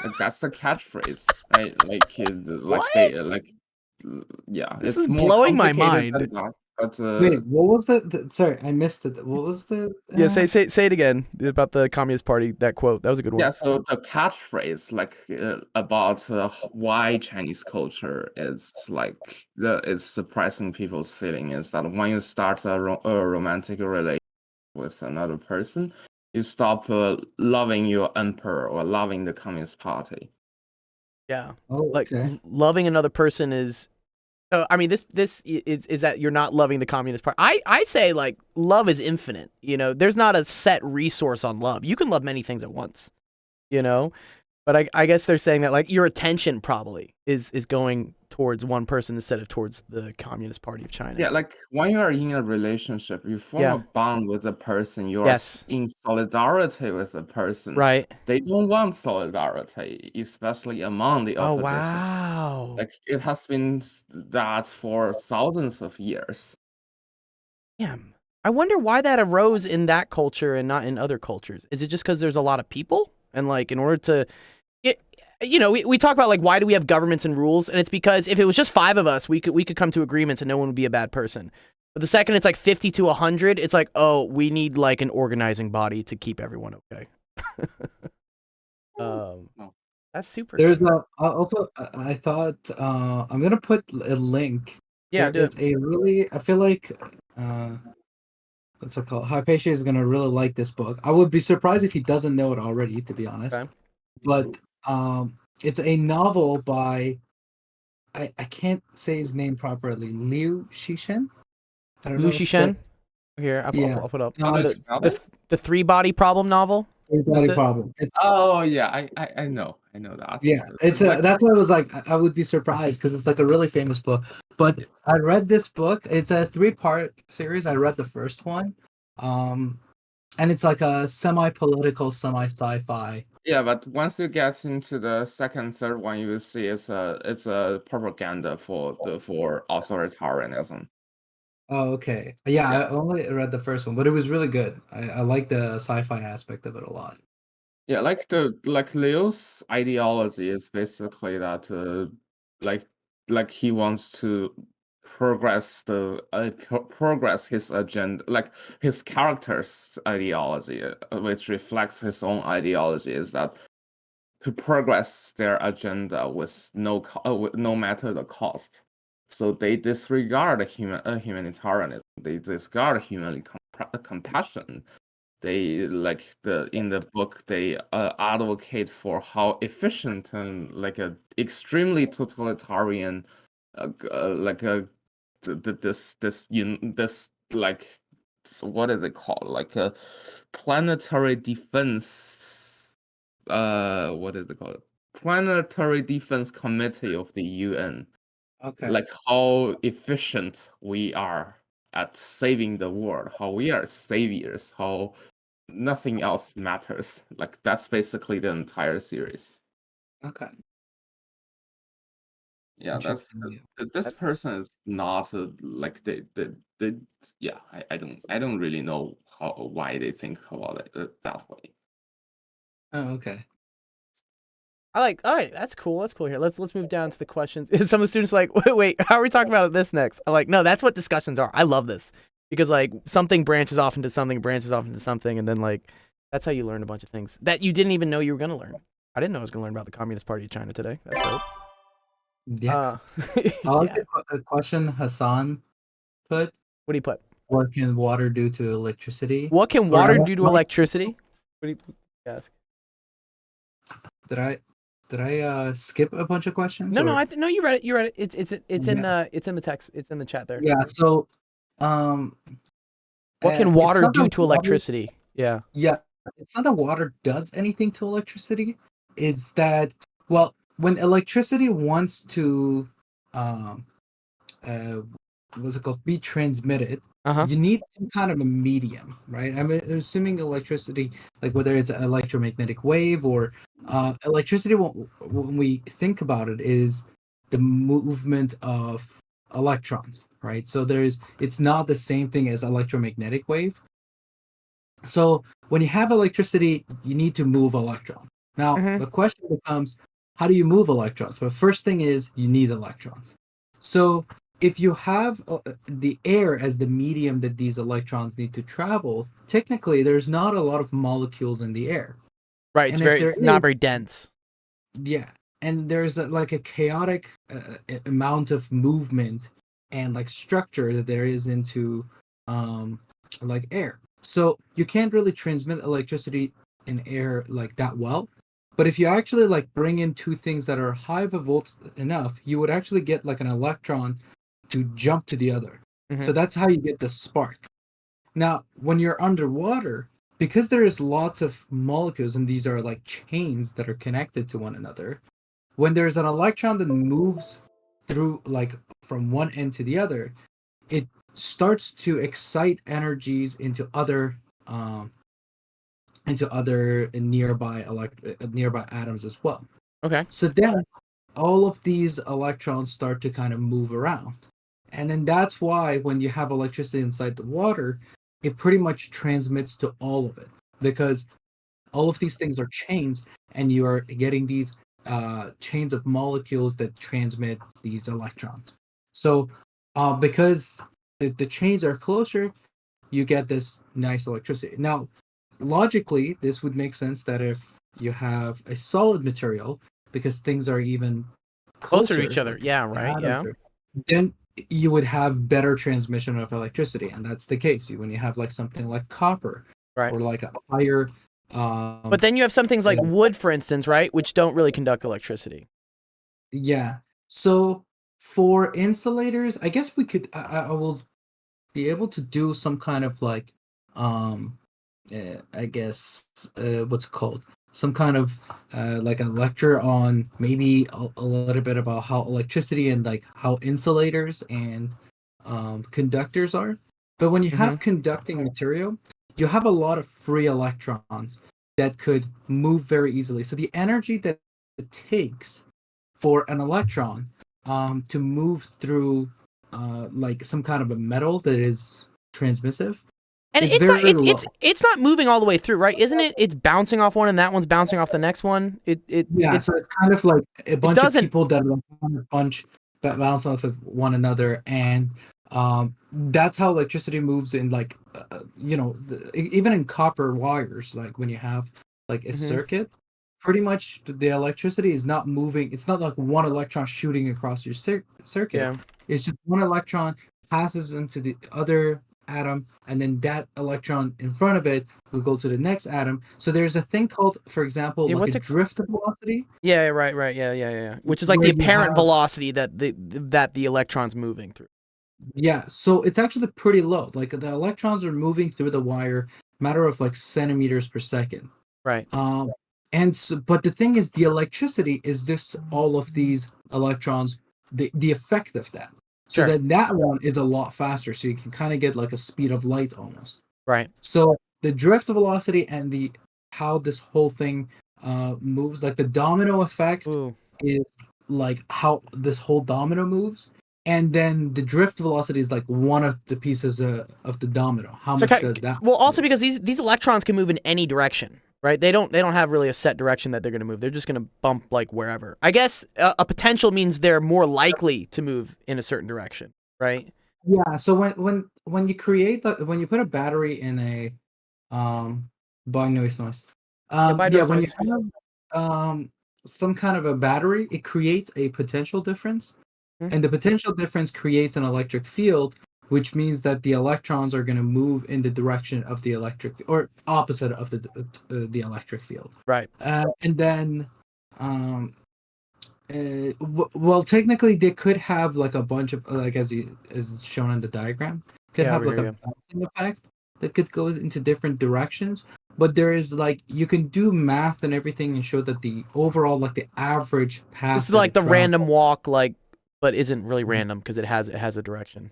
Like that's the catchphrase, right? Like like they What? yeah, This it's is more blowing my complicated mind. than that. But Wait, what was sorry, I missed it. What was the? Yeah, say it again about the Communist Party. That quote. That was a good one. yeah, so the catchphrase, like about why Chinese culture is like is suppressing people's feeling, is that when you start a romantic relationship with another person, you stop loving your emperor or loving the Communist Party. Yeah. Oh, Like okay. loving another person is. I mean, this is that you're not loving the Communist Party. I say like love is infinite. You know, there's not a set resource on love. You can love many things at once. You know, but I guess they're saying that like your attention probably is going towards one person instead of towards the Communist Party of China. Yeah, like when you are in a relationship, you form Yeah. a bond with a person. You are Yes. in solidarity with a person. Right. They don't want solidarity, especially among the Oh opposition. wow. Like it has been that for thousands of years. Damn. I wonder why that arose in that culture and not in other cultures. Is it just because there's a lot of people and like in order to you know, we talk about like why do we have governments and rules, and it's because if it was just 5 of us, we could come to agreements and no one would be a bad person. But the second it's like 50 to 100, it's like, oh, we need like an organizing body to keep everyone okay. No. That's super. There's cool. also I thought I'm gonna put a link. Yeah, There do is it. a really, I feel like what's it called? Hypatia is gonna really like this book. I would be surprised if he doesn't know it already, to be honest. Okay. But it's a novel by I can't say his name properly. Liu Xishen. I don't know Lu if Shishen. that. Here, Yeah. I'll put up How do you It's spell it? the 3-body problem novel. Everybody it? problem. It's, Oh yeah, I know that. yeah, it's like that's why I was like I would be surprised because it's like a really famous book. But I read this book. It's a 3-part series. I read the first one, and it's like a semi-political, semi-sci-fi. yeah, but once you get into the second, third one, you will see it's a propaganda for authoritarianism. Oh, okay. Yeah, Yeah. I only read the first one, but it was really good. I like the sci-fi aspect of it a lot. Yeah, like Leo's ideology is basically that like he wants to progress his agenda, like his character's ideology, which reflects his own ideology, is that to progress their agenda with no matter the cost. So they disregard humanitarianism. They disregard human compassion. They in the book they advocate for how efficient and like a extremely totalitarian like a this like what is it called, like a planetary defense what is it called, planetary defense committee of the UN, Okay. like how efficient we are at saving the world, how we are saviors, how nothing else matters. Like that's basically the entire series. Okay. Yeah, that's Interesting. this That's- person is not like they yeah, I don't really know why they think about it that way. Oh, okay. All right, that's cool. That's cool here. Let's move down to the questions. Some of the students are like, wait, how are we talking about this next? I'm like, no, that's what discussions are. I love this because like something branches off into something, and then like that's how you learn a bunch of things that you didn't even know you were gonna learn. I didn't know I was gonna learn about the Communist Party of China today. That's dope. Yeah. I like the question Hassan put. What do you put? What can water do to electricity? What can Or water I- do to electricity? What do you ask? Did I skip a bunch of questions? No, or- no, you read it. You read it. It's in Yeah. the text. It's in the chat there. Yeah. So, What can it's water not do that to electricity? Yeah. Yeah, it's not that water does anything to electricity. It's that, well, when electricity wants to, um, what's it called, be transmitted, Uh-huh. you need some kind of a medium, right? I'm assuming electricity, like whether it's an electromagnetic wave or electricity, when we think about it, is the movement of electrons, right? So it's not the same thing as electromagnetic wave. So when you have electricity, you need to move electrons. Now, Mhm. the question becomes, how do you move electrons? The first thing is you need electrons. So if you have the air as the medium that these electrons need to travel, technically there's not a lot of molecules in the air. Right. And if there It's not is- very dense. Yeah, and there's like a chaotic amount of movement and like structure that there is into like air. So you can't really transmit electricity in air like that well. But if you actually like bring in two things that are high volt enough, you would actually get like an electron to jump to the other. So Mhm. that's how you get the spark. Now, when you're underwater, because there is lots of molecules and these are like chains that are connected to one another, when there's an electron that moves through like from one end to the other, it starts to excite energies into other nearby atoms as well. Okay. So then all of these electrons start to kind of move around. And then that's why when you have electricity inside the water, it pretty much transmits to all of it, because all of these things are chains and you are getting these chains of molecules that transmit these electrons. So because the chains are closer, you get this nice electricity. Now, logically, this would make sense that if you have a solid material, because things are even Closer to each other. Yeah. the Right. Yeah. atoms are- then you would have better transmission of electricity, and that's the case when you have like something like copper, Right. or like a higher. But then you have some things like yeah. wood, for instance, right, which don't really conduct electricity. Yeah. So for insulators, I guess we could. I will be able to do some kind of like, I guess, what's it called? Some kind of like a lecture on maybe a little bit about how electricity and like how insulators and conductors are. But when you have conducting material, you have a lot of free electrons that could move very easily. So the energy that it takes for an electron to move through like some kind of a metal that is transmissive. And It's it's not very low. it's not moving all the way through, right? Isn't it? It's bouncing off one, and that one's bouncing off the next one. Yeah, It's so it's kind of like a bunch of doesn't- people that are like on a bunch bounce off of one another, and that's how electricity moves in like even in copper wires. Like when you have like a Mhm. circuit, pretty much the electricity is not moving. It's not like one electron shooting across your circuit. Yeah. It's just one electron passes into the other atom, and then that electron in front of it will go to the next atom. So there's a thing called, for example, Yeah, like what's a it? drift velocity, Yeah, right. Yeah. Which is like where the you apparent have velocity that the electron's moving through. yeah. So it's actually pretty low. Like the electrons are moving through the wire matter of like centimeters per second. Right. Um, and so, but the thing is, the electricity is this all of these electrons, the effect of that. So Sure. that one is a lot faster. So you can kind of get like a speed of light almost. Right. So the drift velocity and the how this whole thing moves, like the domino effect, Ooh. is like how this whole domino moves, and then the drift velocity is like one of the pieces of the domino. How So, much does that? well, also move? because these electrons can move in any direction, right? They don't have really a set direction that they're going to move. They're just going to bump like wherever. I guess a potential means they're more likely to move in a certain direction, right? Yeah. So when you create when you put a battery in a buying noise. Yeah, by Yeah, those when you noise. have some kind of a battery, it creates a potential difference, Mhm. and the potential difference creates an electric field, which means that the electrons are going to move in the direction of the electric or opposite of the electric field. Right. And then um well, technically they could have like a bunch of like as shown in the diagram, could Yeah, have over like here. a Yeah. bouncing effect that could go into different directions. But there is like you can do math and everything and show that the overall like the average This path is that like it the travels. random walk, like, but isn't really random because it has a direction.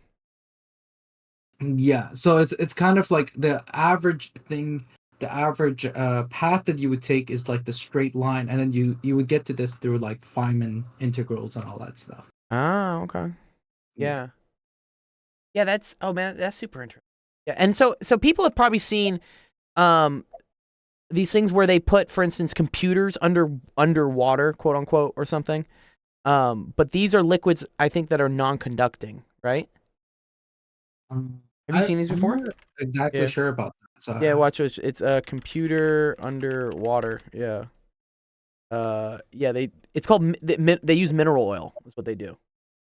Yeah, so it's kind of like the average thing. The average path that you would take is like the straight line, and then you would get to this through like Feynman integrals and all that stuff. Ah, okay. Yeah. Yeah. Yeah, that's oh man, that's super interesting. Yeah, and so people have probably seen um these things where they put, for instance, computers underwater, quote unquote, or something. But these are liquids I think that are non-conducting, right? Um, Have you seen these I'm before? not exactly Yeah. sure about that. So Yeah, watch this. It's a computer underwater. Yeah. Yeah, it's called they use mineral oil. Is what they do.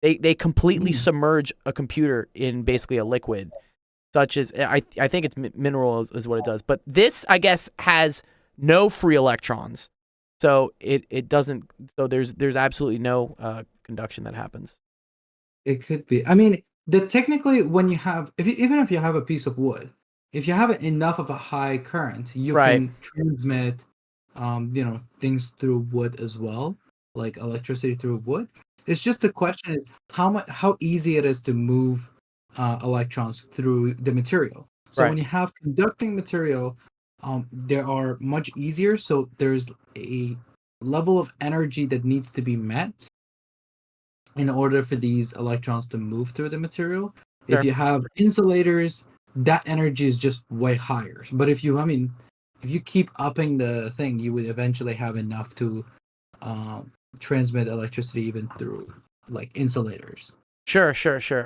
They completely submerge a computer in basically a liquid, such as I think it's mineral is what it does. But this I guess has no free electrons, so it doesn't. So there's absolutely no conduction that happens. it could be. I mean, the technically when you have even if you have a piece of wood, if you have enough of a high current, you Right. can transmit things through wood as well, like electricity through wood. It's just the question is how easy it is to move electrons through the material. So Right. when you have conducting material, they are much easier. So there's a level of energy that needs to be met in order for these electrons to move through the material. If Sure. you have insulators, that energy is just way higher. But if you keep upping the thing, you would eventually have enough to transmit electricity even through like insulators. Sure.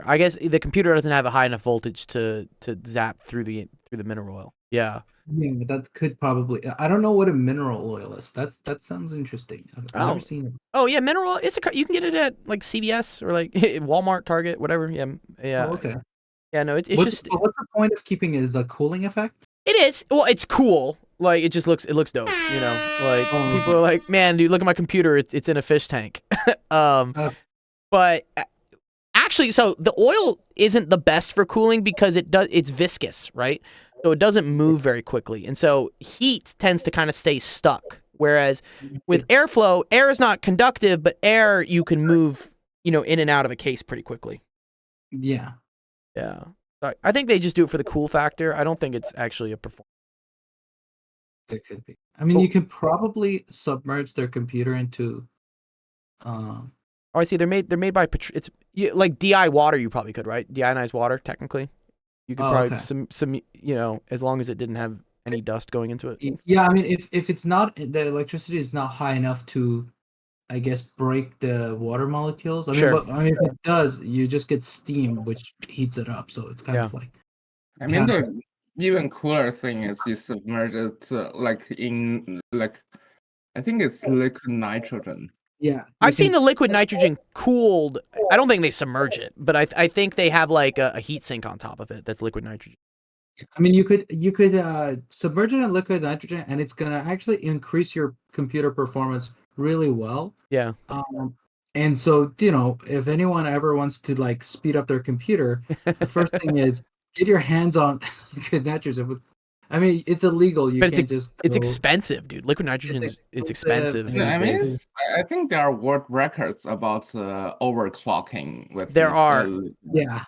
I guess the computer doesn't have a high enough voltage to zap through the mineral oil. Yeah. Yeah, that could probably. I don't know what a mineral oil is. That sounds interesting. I've never Oh. seen it. Oh yeah, mineral oil. You can get it at like CVS or like Walmart, Target, whatever. Yeah. Yeah. Oh, okay. Yeah. No, it's What's just what's the point of keeping it? Is a cooling effect? it is. Well, it's cool. Like it just looks dope. You know, like people are like, man, dude, look at my computer. It's in a fish tank. Uh, But actually, so the oil isn't the best for cooling because it's viscous, right? So it doesn't move very quickly, and so heat tends to kind of stay stuck. Whereas with airflow, air is not conductive, but air you can move, in and out of a case pretty quickly. yeah. Yeah, so I think they just do it for the cool factor. I don't think it's actually a performance. It could be. I mean, Cool. you can probably submerge their computer into. Oh, I see. They're made by like DI water. You probably could, right? Deionized water, technically. You could probably Okay. some as long as it didn't have any dust going into it. Yeah, I mean, if it's not the electricity is not high enough to I guess, break the water molecules. I mean, Sure. but I mean, if it does, you just get steam, which heats it up. So it's kind of like I mean, counter. the even cooler thing is you submerge it like in like I think it's liquid nitrogen. Yeah, I've seen the liquid nitrogen cooled. I don't think they submerge it, but I think they have like a heat sink on top of it that's liquid nitrogen. I mean, you could submerge it in liquid nitrogen, and it's gonna actually increase your computer performance really well. Yeah. And so, you know, if anyone ever wants to like speed up their computer, the first thing is get your hands on liquid nitrogen. I mean, it's illegal. You But can't just. it's go- expensive, dude. Liquid nitrogen it's expensive and Yeah, I these mean, days. I think there are world records about overclocking with. There are. Yeah,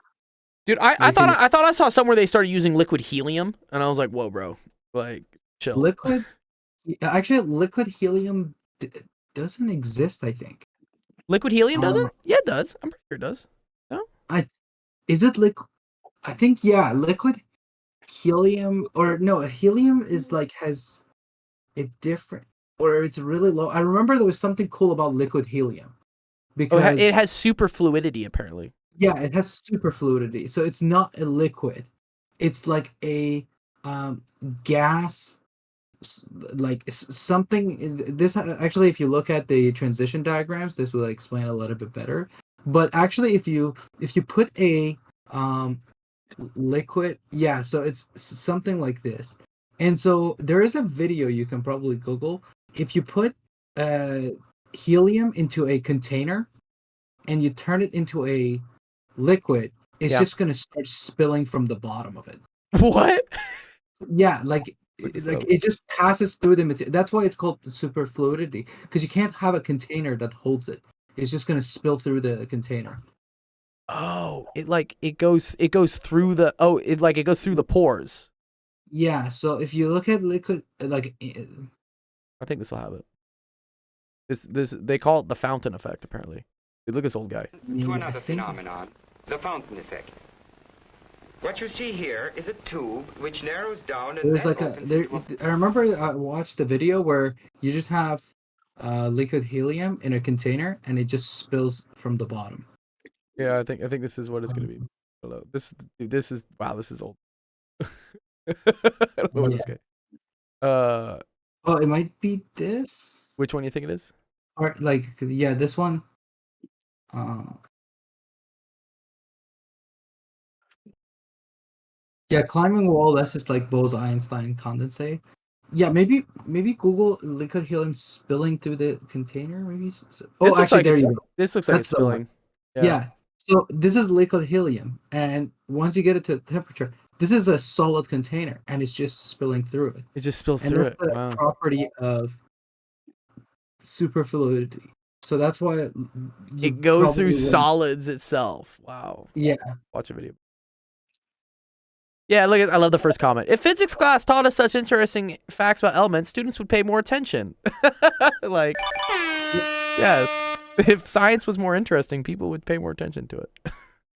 Dude, I You can- thought I saw somewhere they started using liquid helium, and I was like, whoa, bro, like chill. liquid. Actually, liquid helium doesn't exist. I think. Liquid helium doesn't? Um, Yeah, it does. I'm pretty sure it does. Is it liquid? I think yeah, liquid helium or no, helium is like has a different or it's really low. I remember there was something cool about liquid helium Oh, because it has super fluidity apparently. yeah, it has super fluidity. So it's not a liquid. It's like a gas like something this actually if you look at the transition diagrams this will explain a little bit better. But actually if you put a liquid yeah so it's something like this and so there is a video you can probably google if you put helium into a container and you turn it into a liquid it's Yeah. just going to start spilling from the bottom of it. What? Yeah, like Look this like up. it just passes through the material. That's why it's called the superfluidity because you can't have a container that holds it. It's just going to spill through the container. Oh, it goes through the it goes through the pores. Yeah, so if you look at liquid like I think this will have it. This they call it the fountain effect apparently. Dude, look at this old guy. To I another think phenomenon, the fountain effect. What you see here is a tube which narrows down and there's then like a opens there into I remember I watched the video where you just have liquid helium in a container and it just spills from the bottom. Yeah, I think this is what it's gonna be. Hello. This is wow, this is old. I don't know what this guy. Oh, it might be this Which one do you think it is? or like yeah, this one. Yeah, climbing wall. That's just like Bose-Einstein condensate. Yeah, maybe Google liquid helium spilling through the container. Maybe. Oh, This looks actually, like there it's- you go. This looks like That's it's the one. spilling. Yeah. So this is liquid helium, and once you get it to temperature, this is a solid container, and it's just spilling through it. It just spills And through that's it. the Wow. property of superfluidity. So that's why you It goes through probably wouldn't- solids itself. Wow. Yeah. Watch a video. Yeah, I love the first comment. If physics class taught us such interesting facts about elements, students would pay more attention. Like, yes. If science was more interesting, people would pay more attention to it.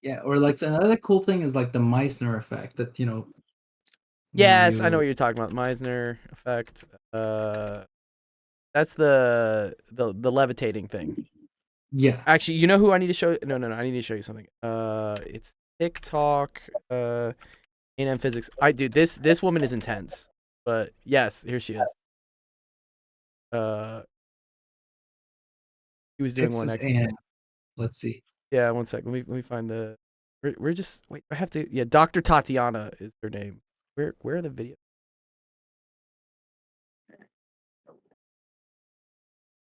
Yeah, or like another cool thing is like the Meissner effect that when Yes, I know you- what you're talking about. Meissner effect. That's the levitating thing. Yeah. Actually, you know who I need to show? No, I need to show you something. It's TikTok. A&M physics. This woman is intense. But yes, here she is. He was doing one. Texas A&M. Let's see. Yeah, one sec. Let me find the. We're just wait. I have to. Yeah, Dr. Tatiana is her name. Where are the videos?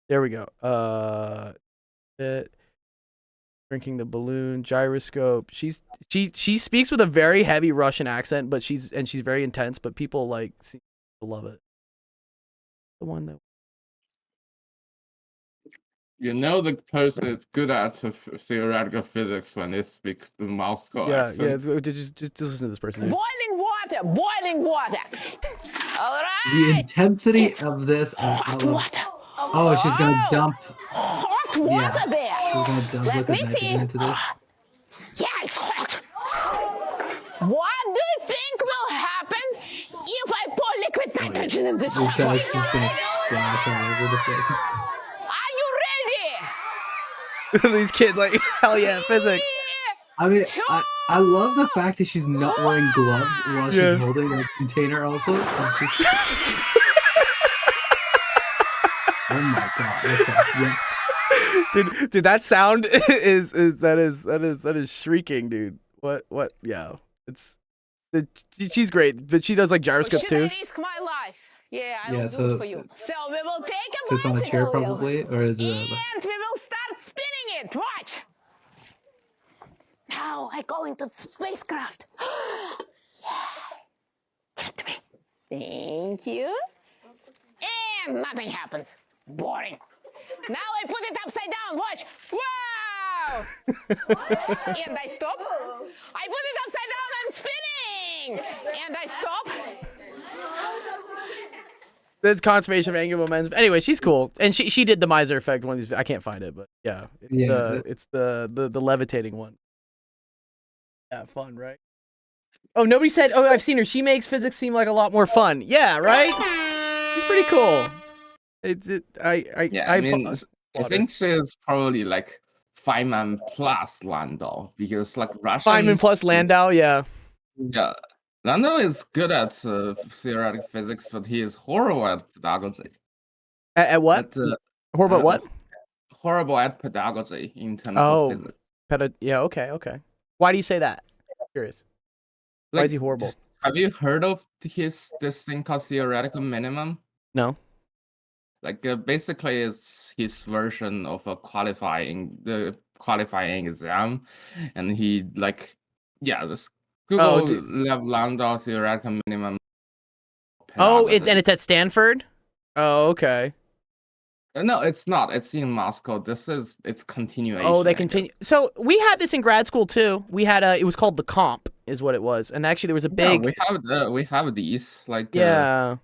There we go. Drinking the balloon, gyroscope. She speaks with a very heavy Russian accent, but she's very intense. But people like seem to love it. The one that. You know the person is good at theoretical physics when they speak the Moscow Yeah, accent. yeah. Just listen to this person. Here. Boiling water, boiling water. All The right. intensity of this. Hot water. Oh, she's gonna dump. Hot water there. She's gonna dump Let liquid me nitrogen see. into this. Yeah, it's hot. What do you think will happen if I pour liquid nitrogen in this Looks hot like water? she's gonna splash all over the place. Are you ready? These kids like, hell yeah, physics. I mean, I love the fact that she's not wearing gloves while Yeah. she's holding the container. Also, it's just. Oh my god! Okay, yeah. Dude, that sound is shrieking, dude. What? Yeah, she's great, but she does like gyroscopes Should I too. risk my life? Yeah, I Yeah, will do so- it for you. So we will take a Sits on a chair bicycle wheel, probably, or is it? and we will start spinning it. Watch. Now I go into the spacecraft. Give it to me. Thank you. And nothing happens. Boring. Now I put it upside down. Watch. Wow! And I stop. I put it upside down. I'm spinning. And I stop. That's conservation of angular momentum. Anyway, she's cool, and she did the miser effect. One of these, I can't find it, but yeah, it's the levitating one. Yeah, fun, right? Oh, nobody said. Oh, I've seen her. She makes physics seem like a lot more fun. Yeah, right. She's pretty cool. I mean, I think she's probably like Feynman plus Landau because like Russians. Feynman plus Landau. Yeah. Yeah, Landau is good at theoretical physics, but he is horrible at pedagogy. At what? Horrible at what? Horrible at pedagogy in terms Oh. of physics. Yeah. Okay. Why do you say that? Curious. Why is he horrible? Have you heard of this thing called theoretical minimum? No. Like basically, it's his version of the qualifying exam, and he just Google Lev Landau theoretical minimum. Oh, pedagogy. and it's at Stanford. Oh, okay. No, it's not. It's in Moscow. It's continuation. Oh, they I guess. continue. So we had this in grad school too. We had it was called the comp, is what it was, and actually there was a big. Yeah, we have these Yeah.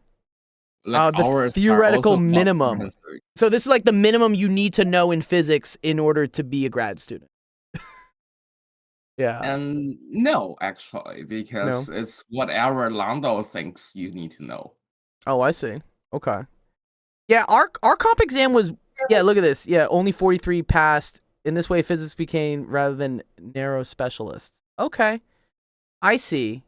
the the theoretical are also minimum. comprehensive. So this is like the minimum you need to know in physics in order to be a grad student. Yeah. And no, actually, because it's whatever Landau thinks you need to know. Oh, I see. Okay. Yeah, our comp exam was look at this. Yeah, only 43 passed. In this way, physics became rather than narrow specialists. Okay. I see.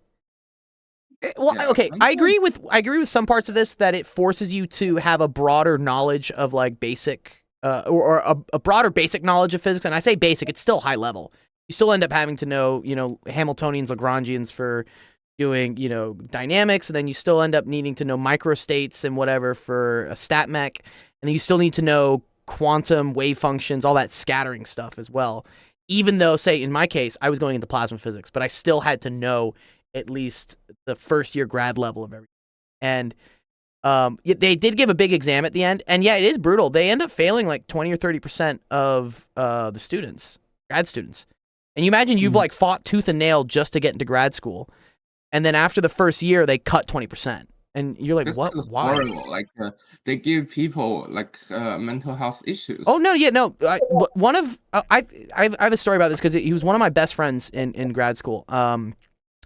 Well, Yeah, okay, I'm I agree with some parts of this that it forces you to have a broader knowledge of like basic or a broader basic knowledge of physics. And I say basic, it's still high level. You still end up having to know, Hamiltonians, Lagrangians for doing, dynamics, and then you still end up needing to know microstates and whatever for a stat mech, and then you still need to know quantum wave functions, all that scattering stuff as well. Even though, say, in my case, I was going into plasma physics, but I still had to know at least the first year grad level of everything. And they did give a big exam at the end, and yeah, it is brutal. They end up failing like 20 or 30% of the students, grad students. And you imagine you've like fought tooth and nail just to get into grad school, and then after the first year, they cut 20%. And you're like, This what? is Why? horrible. Like they give people mental health issues. Oh no, yeah, no. I have a story about this because he was one of my best friends in grad school.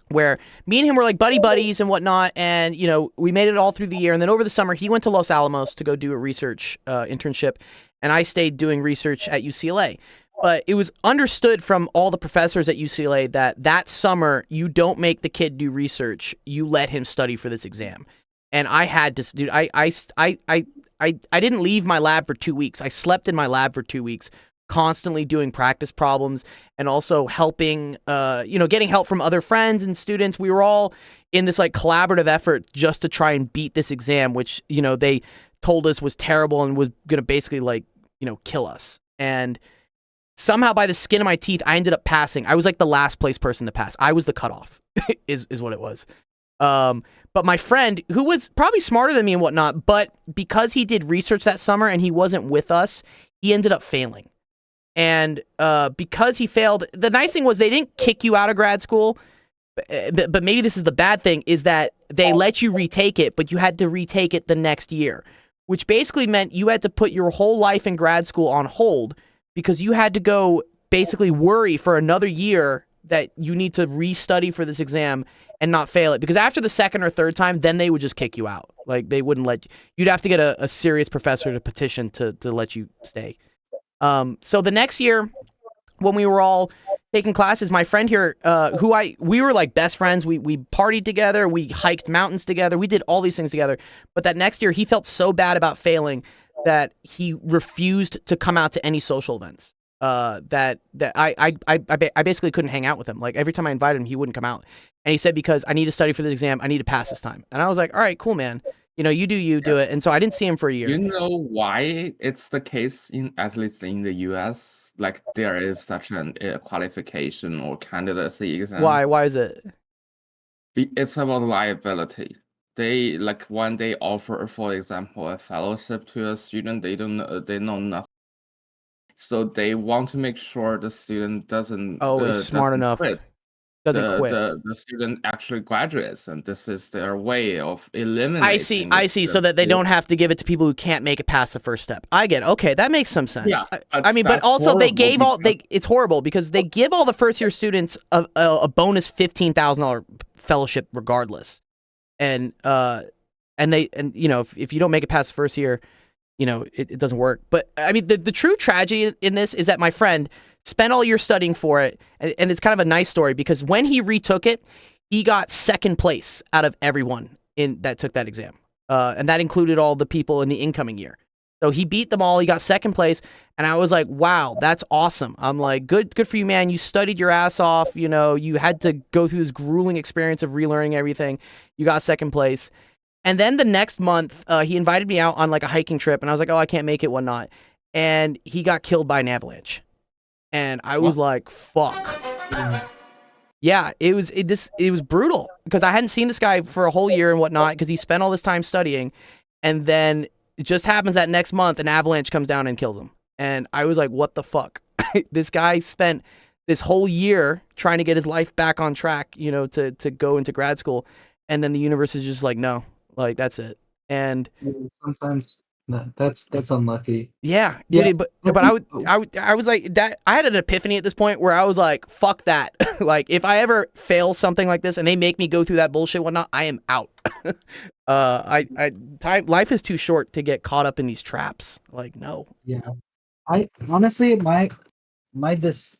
Where me and him were like buddies and whatnot, and we made it all through the year. And then over the summer, he went to Los Alamos to go do a research internship, and I stayed doing research at UCLA. But it was understood from all the professors at UCLA that summer you don't make the kid do research, you let him study for this exam. And I had to, dude. I didn't leave my lab for 2 weeks. I slept in my lab for 2 weeks, constantly doing practice problems and also helping, getting help from other friends and students. We were all in this like collaborative effort just to try and beat this exam, which, they told us was terrible and was going to basically kill us. And somehow by the skin of my teeth, I ended up passing. I was like the last place person to pass. I was the cutoff is what it was. But my friend, who was probably smarter than me and whatnot, but because he did research that summer and he wasn't with us, he ended up failing. And because he failed, the nice thing was they didn't kick you out of grad school, but maybe this is the bad thing, is that they let you retake it, but you had to retake it the next year, which basically meant you had to put your whole life in grad school on hold because you had to go basically worry for another year that you need to restudy for this exam and not fail it. Because after the second or third time, then they would just kick you out. Like, they wouldn't let you. You'd have to get a serious professor to petition to let you stay. So the next year, when we were all taking classes, my friend here, we were like best friends. We partied together, we hiked mountains together, we did all these things together. But that next year, he felt so bad about failing that he refused to come out to any social events. That I basically couldn't hang out with him. Like every time I invited him, he wouldn't come out. And he said, because I need to study for this exam, I need to pass this time. And I was like, all right, cool, man. You know, you do it. And so I didn't see him for a year. You know why it's the case in at least in the US? Like there is such an qualification or candidacy exam. Why is it? It's about liability. They like when they offer, for example, a fellowship to a student, they know nothing. So they want to make sure the student doesn't Is smart doesn't enough. quit. Doesn't quit. The student actually graduates, and this is their way of eliminating. I see. So that they don't have to give it to people who can't make it past the first step. I get it. Okay, that makes some sense. Yeah, I mean, but that's also they horrible gave all because- it's horrible because they give all the first year students a bonus $15,000 fellowship regardless, and you know, if you don't make it past the first year, you know, it doesn't work. But I mean, the true tragedy in this is that my friend spent all year studying for it, and it's kind of a nice story because when he retook it, he got second place out of everyone that took that exam, and that included all the people in the incoming year. So he beat them all. He got second place, and I was like, "Wow, that's awesome!" I'm like, "Good for you, man. You studied your ass off. You know, you had to go through this grueling experience of relearning everything. You got second place." And then the next month, he invited me out on like a hiking trip, and I was like, "Oh, I can't make it, whatnot." And he got killed by an avalanche. And I was like, fuck. Yeah, it was brutal because I hadn't seen this guy for a whole year and whatnot because he spent all this time studying. And then it just happens that next month an avalanche comes down and kills him. And I was like, what the fuck? This guy spent this whole year trying to get his life back on track, you know, to go into grad school. And then the universe is just like, no, like that's it. And sometimes that's unlucky. yeah, Yeah. dude, but I was like that. I had an epiphany at this point where I was like, "Fuck that!" Like, if I ever fail something like this and they make me go through that bullshit, whatnot, I am out. Life is too short to get caught up in these traps. Like, no. Yeah, I honestly my this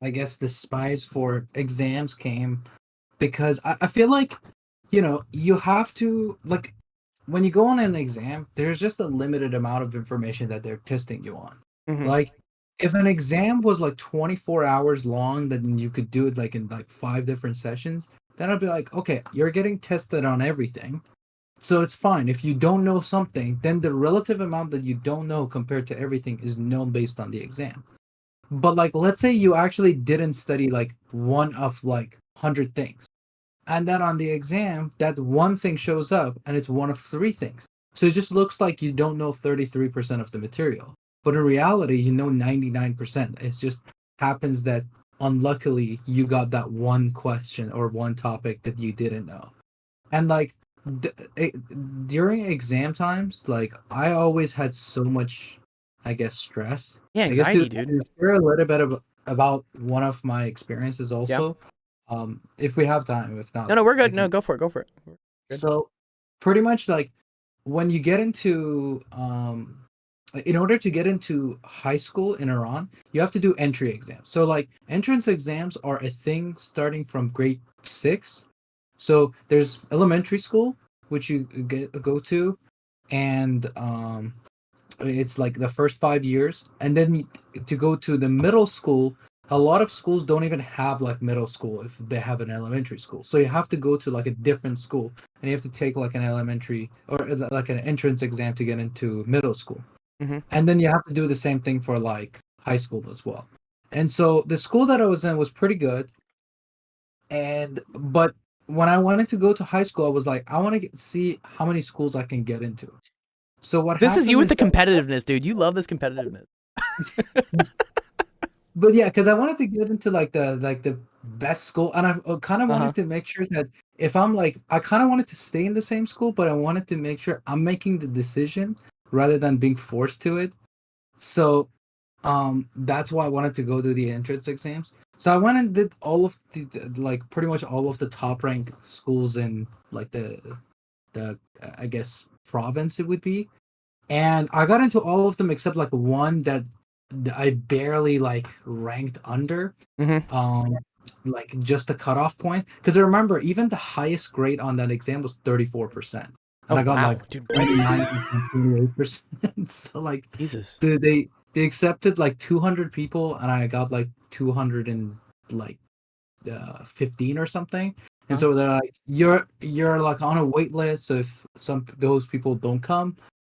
I guess despise for exams came because I feel like, you know, you have to like. When you go on an exam, there's just a limited amount of information that they're testing you on. Mhm. Like, if an exam was like 24 hours long, then you could do it like in like 5 different sessions. Then I'd be like, okay, you're getting tested on everything, so it's fine. If you don't know something, then the relative amount that you don't know compared to everything is known based on the exam. But like, let's say you actually didn't study like one of like 100 things. And then on the exam, that one thing shows up and it's one of 3 things. So it just looks like you don't know 33% of the material. But in reality, you know 99%. It just happens that unluckily you got that one question or one topic that you didn't know. And like during exam times, like I always had so much, I guess, stress. Yeah, I guess anxiety, to dude. share a little bit about one of my experiences also. If we have time, if not, No, we're I good. can- No, go for it. Go for it. Good. So, pretty much like when you get into in order to get into high school in Iran, you have to do entry exams. So like entrance exams are a thing starting from grade 6. So there's elementary school, which you go to, and it's like the first 5 years, and then to go to the middle school. A lot of schools don't even have like middle school if they have an elementary school. So you have to go to like a different school and you have to take like an elementary or like an entrance exam to get into middle school. Mhm. And then you have to do the same thing for like high school as well. And so the school that I was in was pretty good. But when I wanted to go to high school, I was like, I want to see how many schools I can get into. So what This is happened you with the that- competitiveness, dude. You love this competitiveness. But yeah, because I wanted to get into like the best school, and I kind of wanted to make sure that if I'm like, I kind of wanted to stay in the same school, but I wanted to make sure I'm making the decision rather than being forced to it. So, that's why I wanted to go do the entrance exams. So I went and did all of the like pretty much all of the top ranked schools in like the I guess province it would be, and I got into all of them except like one that I barely like ranked under Mm-hmm. like just the cutoff point. Because I remember even the highest grade on that exam was 34%, and Oh, I got wow, like dude. 29.28%. So like Jesus. they accepted like 200 people, and I got like 200 and like 15 or something. And Huh? so they're like, you're like on a wait list. So if those people don't come,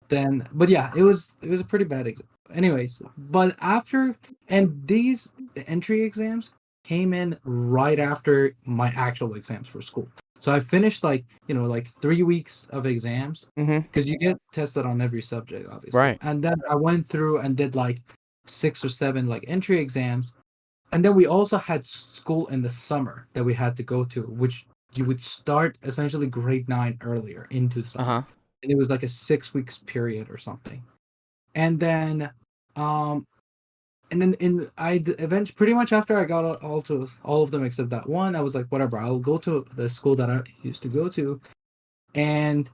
then but yeah, it was a pretty bad exam. Anyways, but after and these entry exams came in right after my actual exams for school. So I finished like like 3 weeks of exams Mm-hmm. because you get tested on every subject, obviously. Right. And then I went through and did like 6 or 7 like entry exams, and then we also had school in the summer that we had to go to, which you would start essentially grade 9 earlier into summer. Uh-huh. And it was like a 6 weeks period or something. And then um eventually pretty much after I got all of them except that one, I was like, whatever, I'll go to the school that I used to go to. And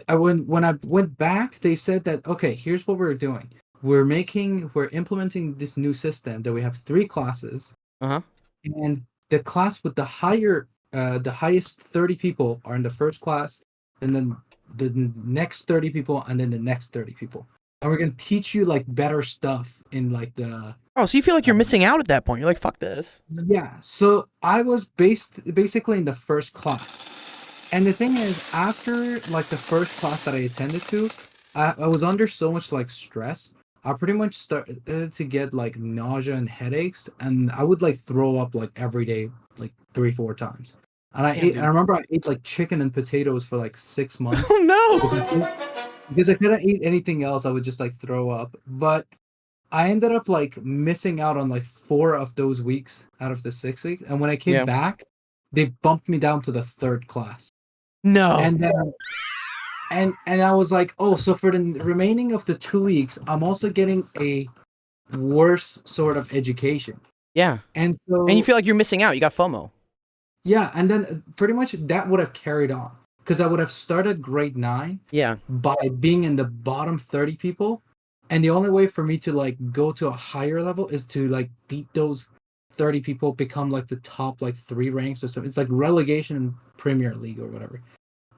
when I went back, they said that, okay, here's what we're doing. We're implementing this new system that we have 3 classes, Uh-huh. and the class with the highest 30 people are in the first class, and then the next 30 people, and then the next 30 people. And we're gonna teach you like better stuff in like the Oh, so you feel like you're missing out at that point. You're like, fuck this. yeah. So I was basically in the first class. And the thing is, after like the first class that I attended to, I was under so much like stress. I pretty much started to get like nausea and headaches, and I would like throw up like every day, like 3-4 times. And Damn, dude. I remember I ate like chicken and potatoes for like 6 months Oh no. because I couldn't eat anything else. I would just like throw up. But I ended up like missing out on like 4 of those weeks out of the 6 weeks. And when I came Yeah. back, they bumped me down to the 3rd class. No. And then and I was like, oh, so for the remaining of the 2 weeks, I'm also getting a worse sort of education. Yeah. And so And you feel like you're missing out. You got FOMO. yeah, and then pretty much that would have carried on because I would have started grade 9 Yeah. by being in the bottom 30 people, and the only way for me to like go to a higher level is to like beat those 30 people, become like the top like 3 ranks or something. It's like relegation in Premier League or whatever.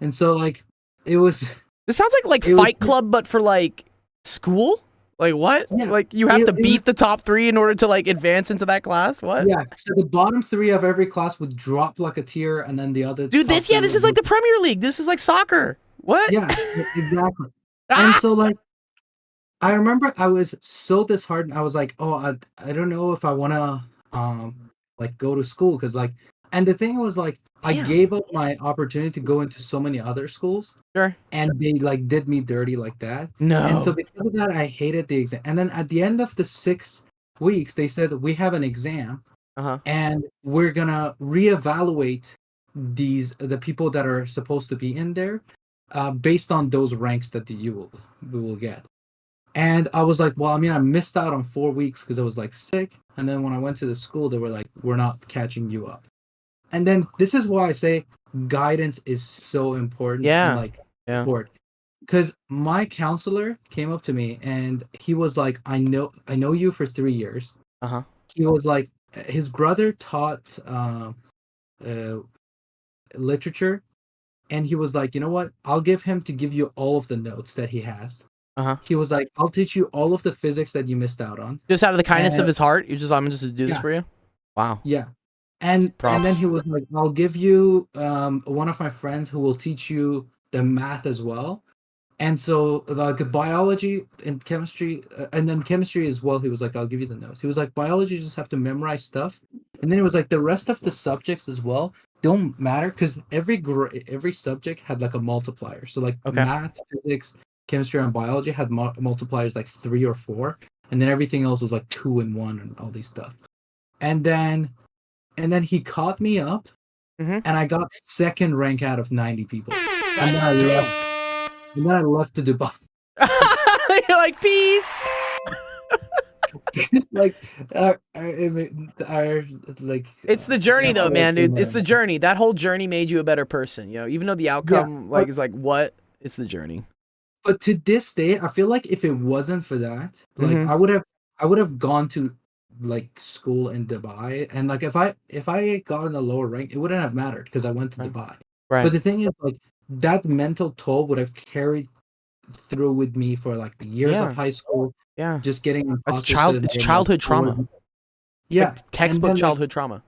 And so like it was This sounds like It was- Fight Club, but for like school. Like what? Yeah, Like you have to it beat was- the top 3 in order to like advance into that class? What? yeah, so the bottom 3 of every class would drop like a tier, and then the other Dude, top this 3 this would is like move- the Premier League. This is like soccer. What? yeah, exactly. Ah! And so like I remember I was so disheartened. I was like, oh, I don't know if I want to like go to school because like, and the thing was like I Damn. gave up my opportunity to go into so many other schools, Sure. and they like did me dirty like that. No. And so because of that, I hated the exam. And then at the end of the 6 weeks, they said we have an exam, Uh-huh. and we're gonna reevaluate the people that are supposed to be in there, based on those ranks that we will get. And I was like, well, I mean, I missed out on 4 weeks because I was like sick. And then when I went to the school, they were like, we're not catching you up. And then this is why I say guidance is so important. Yeah. And like Yeah. support. Because my counselor came up to me and he was like, I know you for 3 years. Uh-huh. He was like, his brother taught literature, and he was like, you know what? I'll give him to give you all of the notes that he has. Uh-huh. He was like, I'll teach you all of the physics that you missed out on. Just out of the kindness of And- his heart, I'm just to do this Yeah. for you. Wow. Yeah. And then Props. he was like, I'll give you one of my friends who will teach you the math as well. And so like biology and chemistry, and then chemistry as well, he was like, I'll give you the notes. He was like, biology, you just have to memorize stuff. And then it was like the rest of the subjects as well don't matter because every subject had like a multiplier. So like Okay. math, physics, chemistry, and biology had multipliers like 3 or 4, and then everything else was like 2 and 1 and all these stuff. And then he caught me up, Mhm. and I got second rank out of 90 people. And then I left. And then I left to Dubai. You're like, peace. Like, like. It's the journey, yeah, though, man, obviously, dude. It's the journey. That whole journey made you a better person. You know, even though the outcome but- is like what, it's the journey. But to this day, I feel like if it wasn't for that, like Mhm. I would have I would have gone to like school in Dubai, and like if I got in a lower rank, it wouldn't have mattered because I went to Right. Dubai. Right. But the thing is, like that mental toll would have carried through with me for like the years Yeah. of high school, Yeah. just getting That's imposter syndrome, it's like, childhood trauma. over- Yeah, Like, textbook then, like, childhood trauma.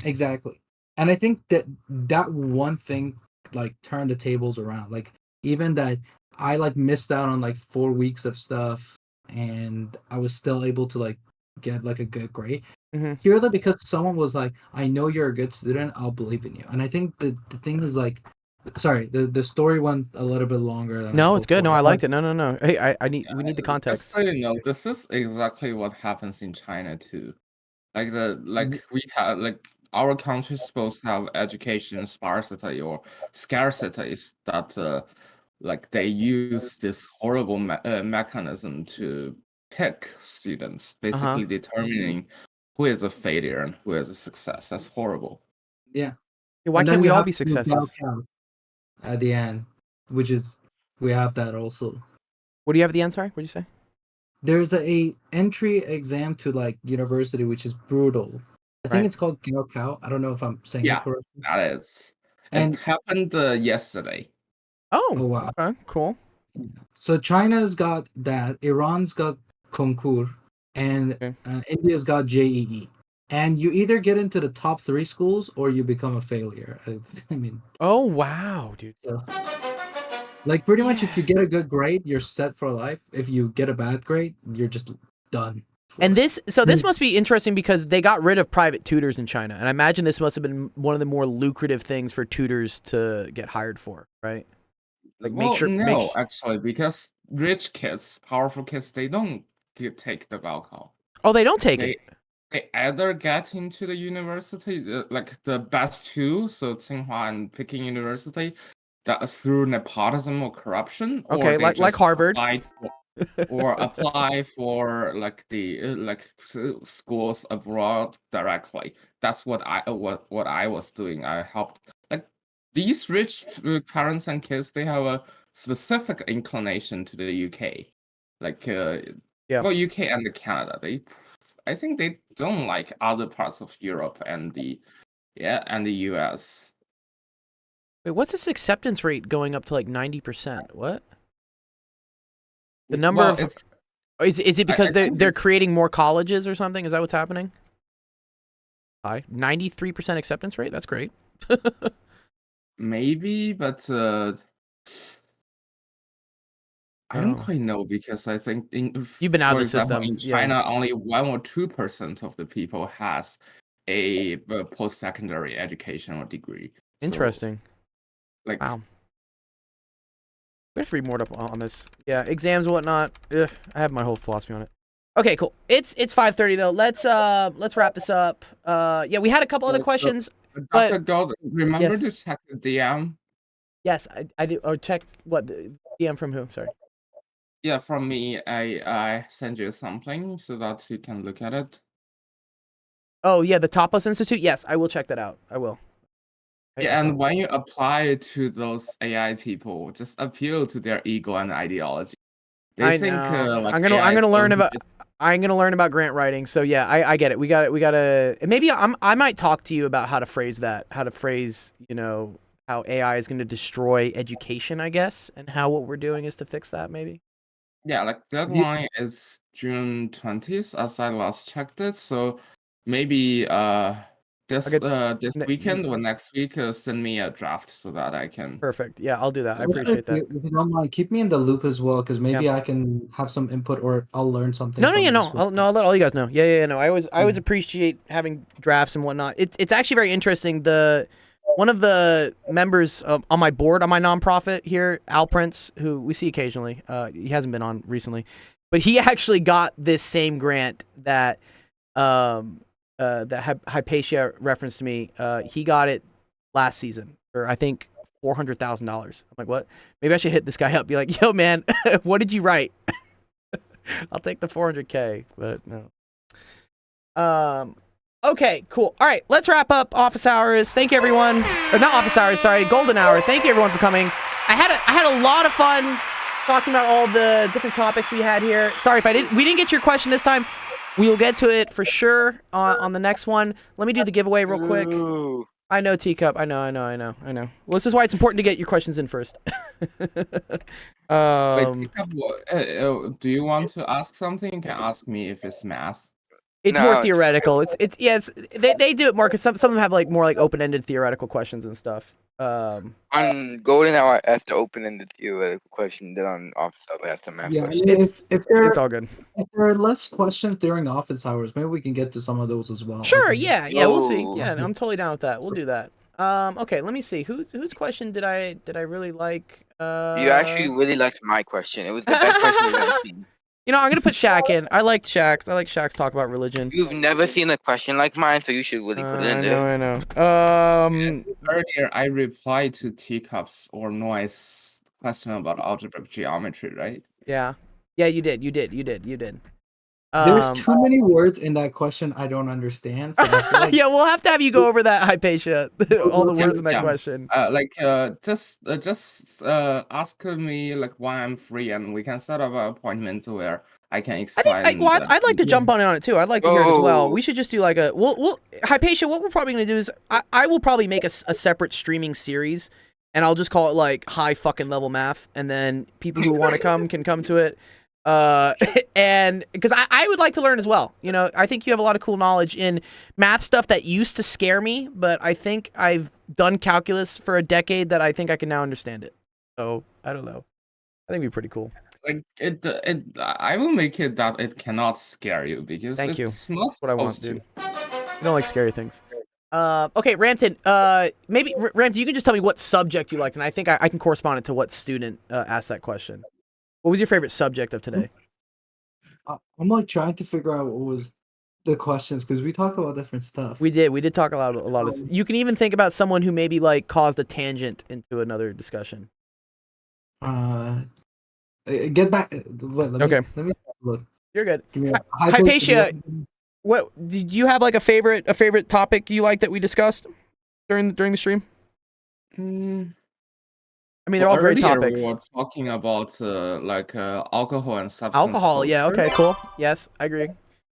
exactly. And I think that one thing like turned the tables around. Like even that I like missed out on like 4 weeks of stuff and I was still able to like get like a good grade. Mhm. Purely because someone was like, I know you're a good student, I'll believe in you. And I think the thing is like sorry, the story went a little bit longer than I No, it's hoped good. for, No, I but- liked it. No. Hey, we need the Just context. so you know, this is exactly what happens in China too. Like we have like our country is supposed to have education sparsity or scarcities that like they use this horrible mechanism to pick students, basically determining who is a failure and who is a success. That's horrible. Yeah. Why And then can't we you all have be to do successes? Gaokao at the end, which is we have that also. What do you have at the end? Sorry, what'd you say? There's a entry exam to like university, which is brutal. I think Right. it's called Gaokao. I don't know if I'm saying Yeah. it correctly. That is. And It happened yesterday. oh Oh, wow. okay, cool. So China's got that, Iran's got Concours, and Okay. India's got JEE. And you either get into the top 3 schools or you become a failure. I mean, Oh wow, dude. so, like pretty much if you get a good grade, you're set for life. If you get a bad grade, you're just done. And this Mm. must be interesting because they got rid of private tutors in China, and I imagine this must have been one of the more lucrative things for tutors to get hired for, right? Like Well, no, make actually, because rich kids, powerful kids, they don't take the Gaokao. Oh, they don't take They it. they either get into the university, like the best two, so Tsinghua and Peking University, that is through nepotism or corruption, or Okay, they like just Harvard. apply for like the schools abroad directly. That's what I was doing. I helped like these rich parents and kids. They have a specific inclination to the UK, like Yeah. well, UK and Canada. I think they don't like other parts of Europe and the US. Wait, what's this acceptance rate going up to like 90%? What? The number Well, of it's is it because I they're think they're it's- creating more colleges or something? Is that what's happening? High 93% acceptance rate. That's great. maybe, but I don't Oh. quite know because I think You've been out of for the example, system, in yeah. China, only 1 or 2% of the people has a post-secondary education or degree. So, Interesting. like, Wow. We have to read more up on this. Yeah, exams and whatnot. Ugh, I have my whole philosophy on it. Okay, cool. It's 5:30 though. Let's wrap this up. Yeah, we had a couple other Yes, so- questions. Dr. Gold, remember Yes. to check the DM? Yes, I did. Or check what the DM from who? Sorry. Yeah, from me, I send you something so that you can look at it. Oh yeah, the Tapas Institute. Yes, I will check that out. I will. Yeah, and when you apply to those AI people, just appeal to their ego and ideology. They I think know. like I'm gonna AI is learn going to about. just- I'm gonna learn about grant writing. So yeah, I get it. We gotta. Maybe I might talk to you about how to phrase that. How to phrase, how AI is gonna destroy education, I guess, and how what we're doing is to fix that. Maybe. Yeah, like deadline is June 20th, as I last checked it. So maybe this this weekend or next week, send me a draft so that I can. Perfect. Yeah, I'll do that. I appreciate that. If you don't mind, keep me in the loop as well, because maybe I can have some input or I'll learn something. No, from this I'll let all you guys know. Yeah, no. I always appreciate having drafts and whatnot. It's actually very interesting. One of the members on my board on my nonprofit here, Al Prince, who we see occasionally. He hasn't been on recently, but he actually got this same grant that that Hypatia referenced to me. He got it last season, or I think $400,000. I'm like, what? Maybe I should hit this guy up. Be like, yo, man, what did you write? I'll take the 400K, but no. Okay, cool. All right, let's wrap up office hours. Thank you, everyone. Or not office hours, sorry, golden hour. Thank you, everyone, for coming. I had a lot of fun. talking about all the different topics we had here. Sorry if we didn't get your question this time. We will get to it for sure on the next one. Let me do the giveaway real quick. Ooh. I know, Teacup. I know. Well, this is why it's important to get your questions in first. Wait, Teacup, do you want to ask something? You can ask me if it's math. It's No, more it's- theoretical. They do it more because some of them have like more like open-ended theoretical questions and stuff. On Golden Hour, I asked the open-ended theoretical question. Then on Office Hours, I asked the math Yeah, I question. mean, if there It's all good. if there are less questions during office hours, maybe we can get to some of those as well. Sure. Yeah. We'll see. Oh. Yeah, I'm totally down with that. We'll do that. Okay. Let me see. Whose question did I really like? You actually really liked my question. It was the best question you've ever seen. You know, I'm gonna put Shaq in. I liked Shaq's. I like Shaq's talk about religion. You've never seen a question like mine, so you should really put it in there. I know. Earlier, I replied to Teacup's or Noise question about algebraic geometry, right? Yeah. You did. There's too many words in that question I don't understand. So I feel like Yeah, we'll have to have you go over that, Hypatia. All the Yeah, words in that yeah. question. Just ask me like when I'm free, and we can set up an appointment where I can I explain. think I'd like to jump on it too. I'd like to hear it as well. Oh. We should just do like a Hypatia. What we're probably gonna do is I will probably make a separate streaming series, and I'll just call it like high fucking level math, and then people who want to come can come to it. And because I would like to learn as well. You know, I think you have a lot of cool knowledge in math stuff that used to scare me, but I think I've done calculus for a decade that I think I can now understand it. So I don't know. I think it'd be pretty cool. Like I will make it that it cannot scare you because Thank you. it's not What I want, supposed dude. I don't like scary things. Okay, Rampton. Maybe Rampton, you can just tell me what subject you liked, and I think I can correspond it to what student asked that question. What was your favorite subject of today? I'm like trying to figure out what was the questions because we talked about different stuff. We did talk a lot of. You can even think about someone who maybe like caused a tangent into another discussion. Get back. Wait, let Okay. me look. You're good. Give me Hypatia, what did you have like a favorite topic you like that we discussed during the stream? I mean, they're all great earlier topics. We were talking about alcohol and substance. Alcohol, yeah, culture. okay, cool. Yes, I agree.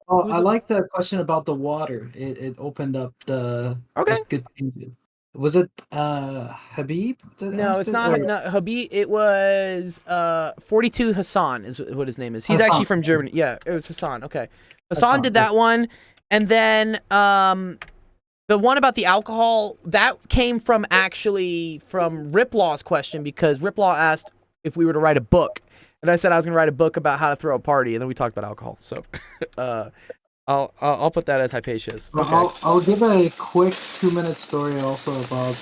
Oh, Who's I it? like the question about the water. It opened up the. Okay. it could change it. Was it Habib? That No, asked it's it, not, or- not Habib. It was 42 Hassan is what his name is. He's Hassan. actually from Germany. Yeah, it was Hassan. Okay, Hassan Hassan, did that one, and then the one about the alcohol that came from Riplaw's question because Riplaw asked if we were to write a book, and I said I was gonna write a book about how to throw a party, and then we talked about alcohol. So, I'll put that as Hypatia's. Well, Okay. I'll give a quick 2-minute story also about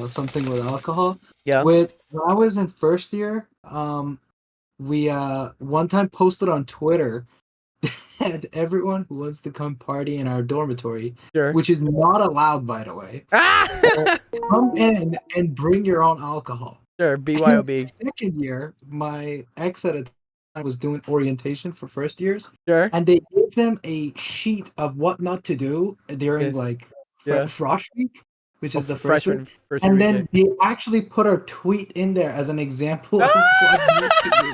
something with alcohol. Yeah. When I was in first year, we one time posted on Twitter that everyone who wants to come party in our dormitory, Sure. which is not allowed by the way, Ah! come in and bring your own alcohol. Sure. BYOB. Second year, my ex at the time was doing orientation for first years, Sure. and they gave them a sheet of what not to do during Yes. like Yeah. Frosh Week, which is the first freshman. week. First And week, then they actually put our tweet in there as an example of what not to do.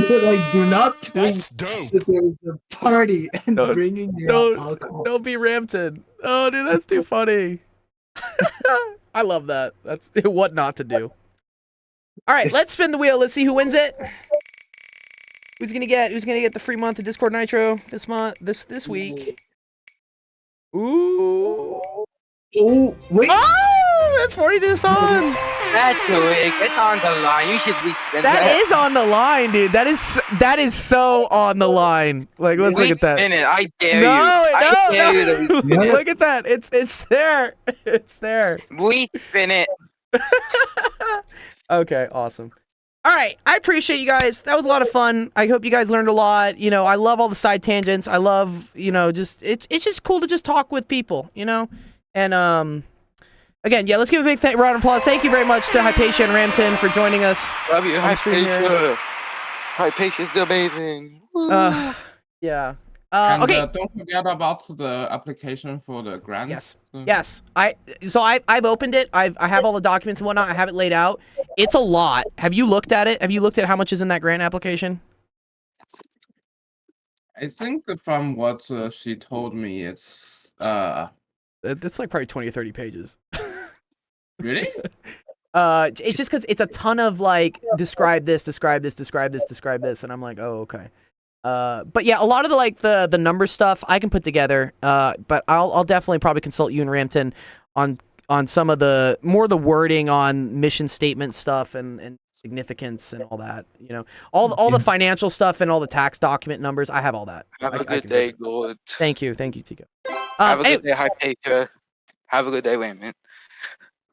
They were like, do not tweet that there's a party and Don't- bringing your own don't- alcohol. Don't be Rampton. Oh, dude, that's too funny. I love that. That's what not to do. All right, let's spin the wheel. Let's see who wins it. Who's gonna get the free month of Discord Nitro this month? This week? Ooh. Oh, wait. Oh, that's 42 songs. That's correct. That's on the line. You should respin That is on the line, dude. That is so on the line. Like, let's look at that. Respin it. I dare No, you. I dare you to no. respin it. Look at that. It's there. It's there. respin it. Okay, awesome. All right, I appreciate you guys. That was a lot of fun. I hope you guys learned a lot. You know, I love all the side tangents. I love, just it's just cool to just talk with people, And again, yeah, let's give a big round of applause. Thank you very much to Hypatia and Rampton for joining us. Love you. On stream here. Hypatia. Hypatia's amazing. Woo. Yeah. And Okay. don't forget about the application for the grant. Yes. Yes. I've opened it. I have all the documents and whatnot. I have it laid out. It's a lot. Have you looked at it? Have you looked at how much is in that grant application? I think that from what she told me, it's It's like probably 20 or 30 pages. really. It's just because it's a ton of like describe this, describe this, describe this, describe this, and I'm like, oh, okay. But yeah, a lot of the number stuff I can put together. But I'll definitely probably consult you and Ramton on some of the wording on mission statement stuff and significance and all that. You know, all the financial stuff and all the tax document numbers. I have all that. Have I a good can day, do it. Gold. Thank you, Tico. Have a Anyway, good day, Hypatia. Have a good day, Raymond.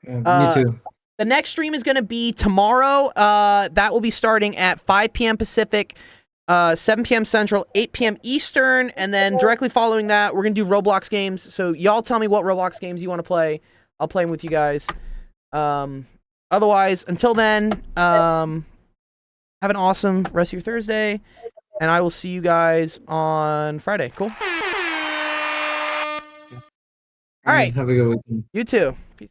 Me too. the next stream is going to be tomorrow. That will be starting at 5 p.m. Pacific, 7 p.m. Central, 8 p.m. Eastern, and then directly following that, we're going to do Roblox games. So y'all tell me what Roblox games you want to play. I'll play them with you guys. Otherwise, until then, have an awesome rest of your Thursday, and I will see you guys on Friday. Cool? All right. Have a good weekend. You too. Peace.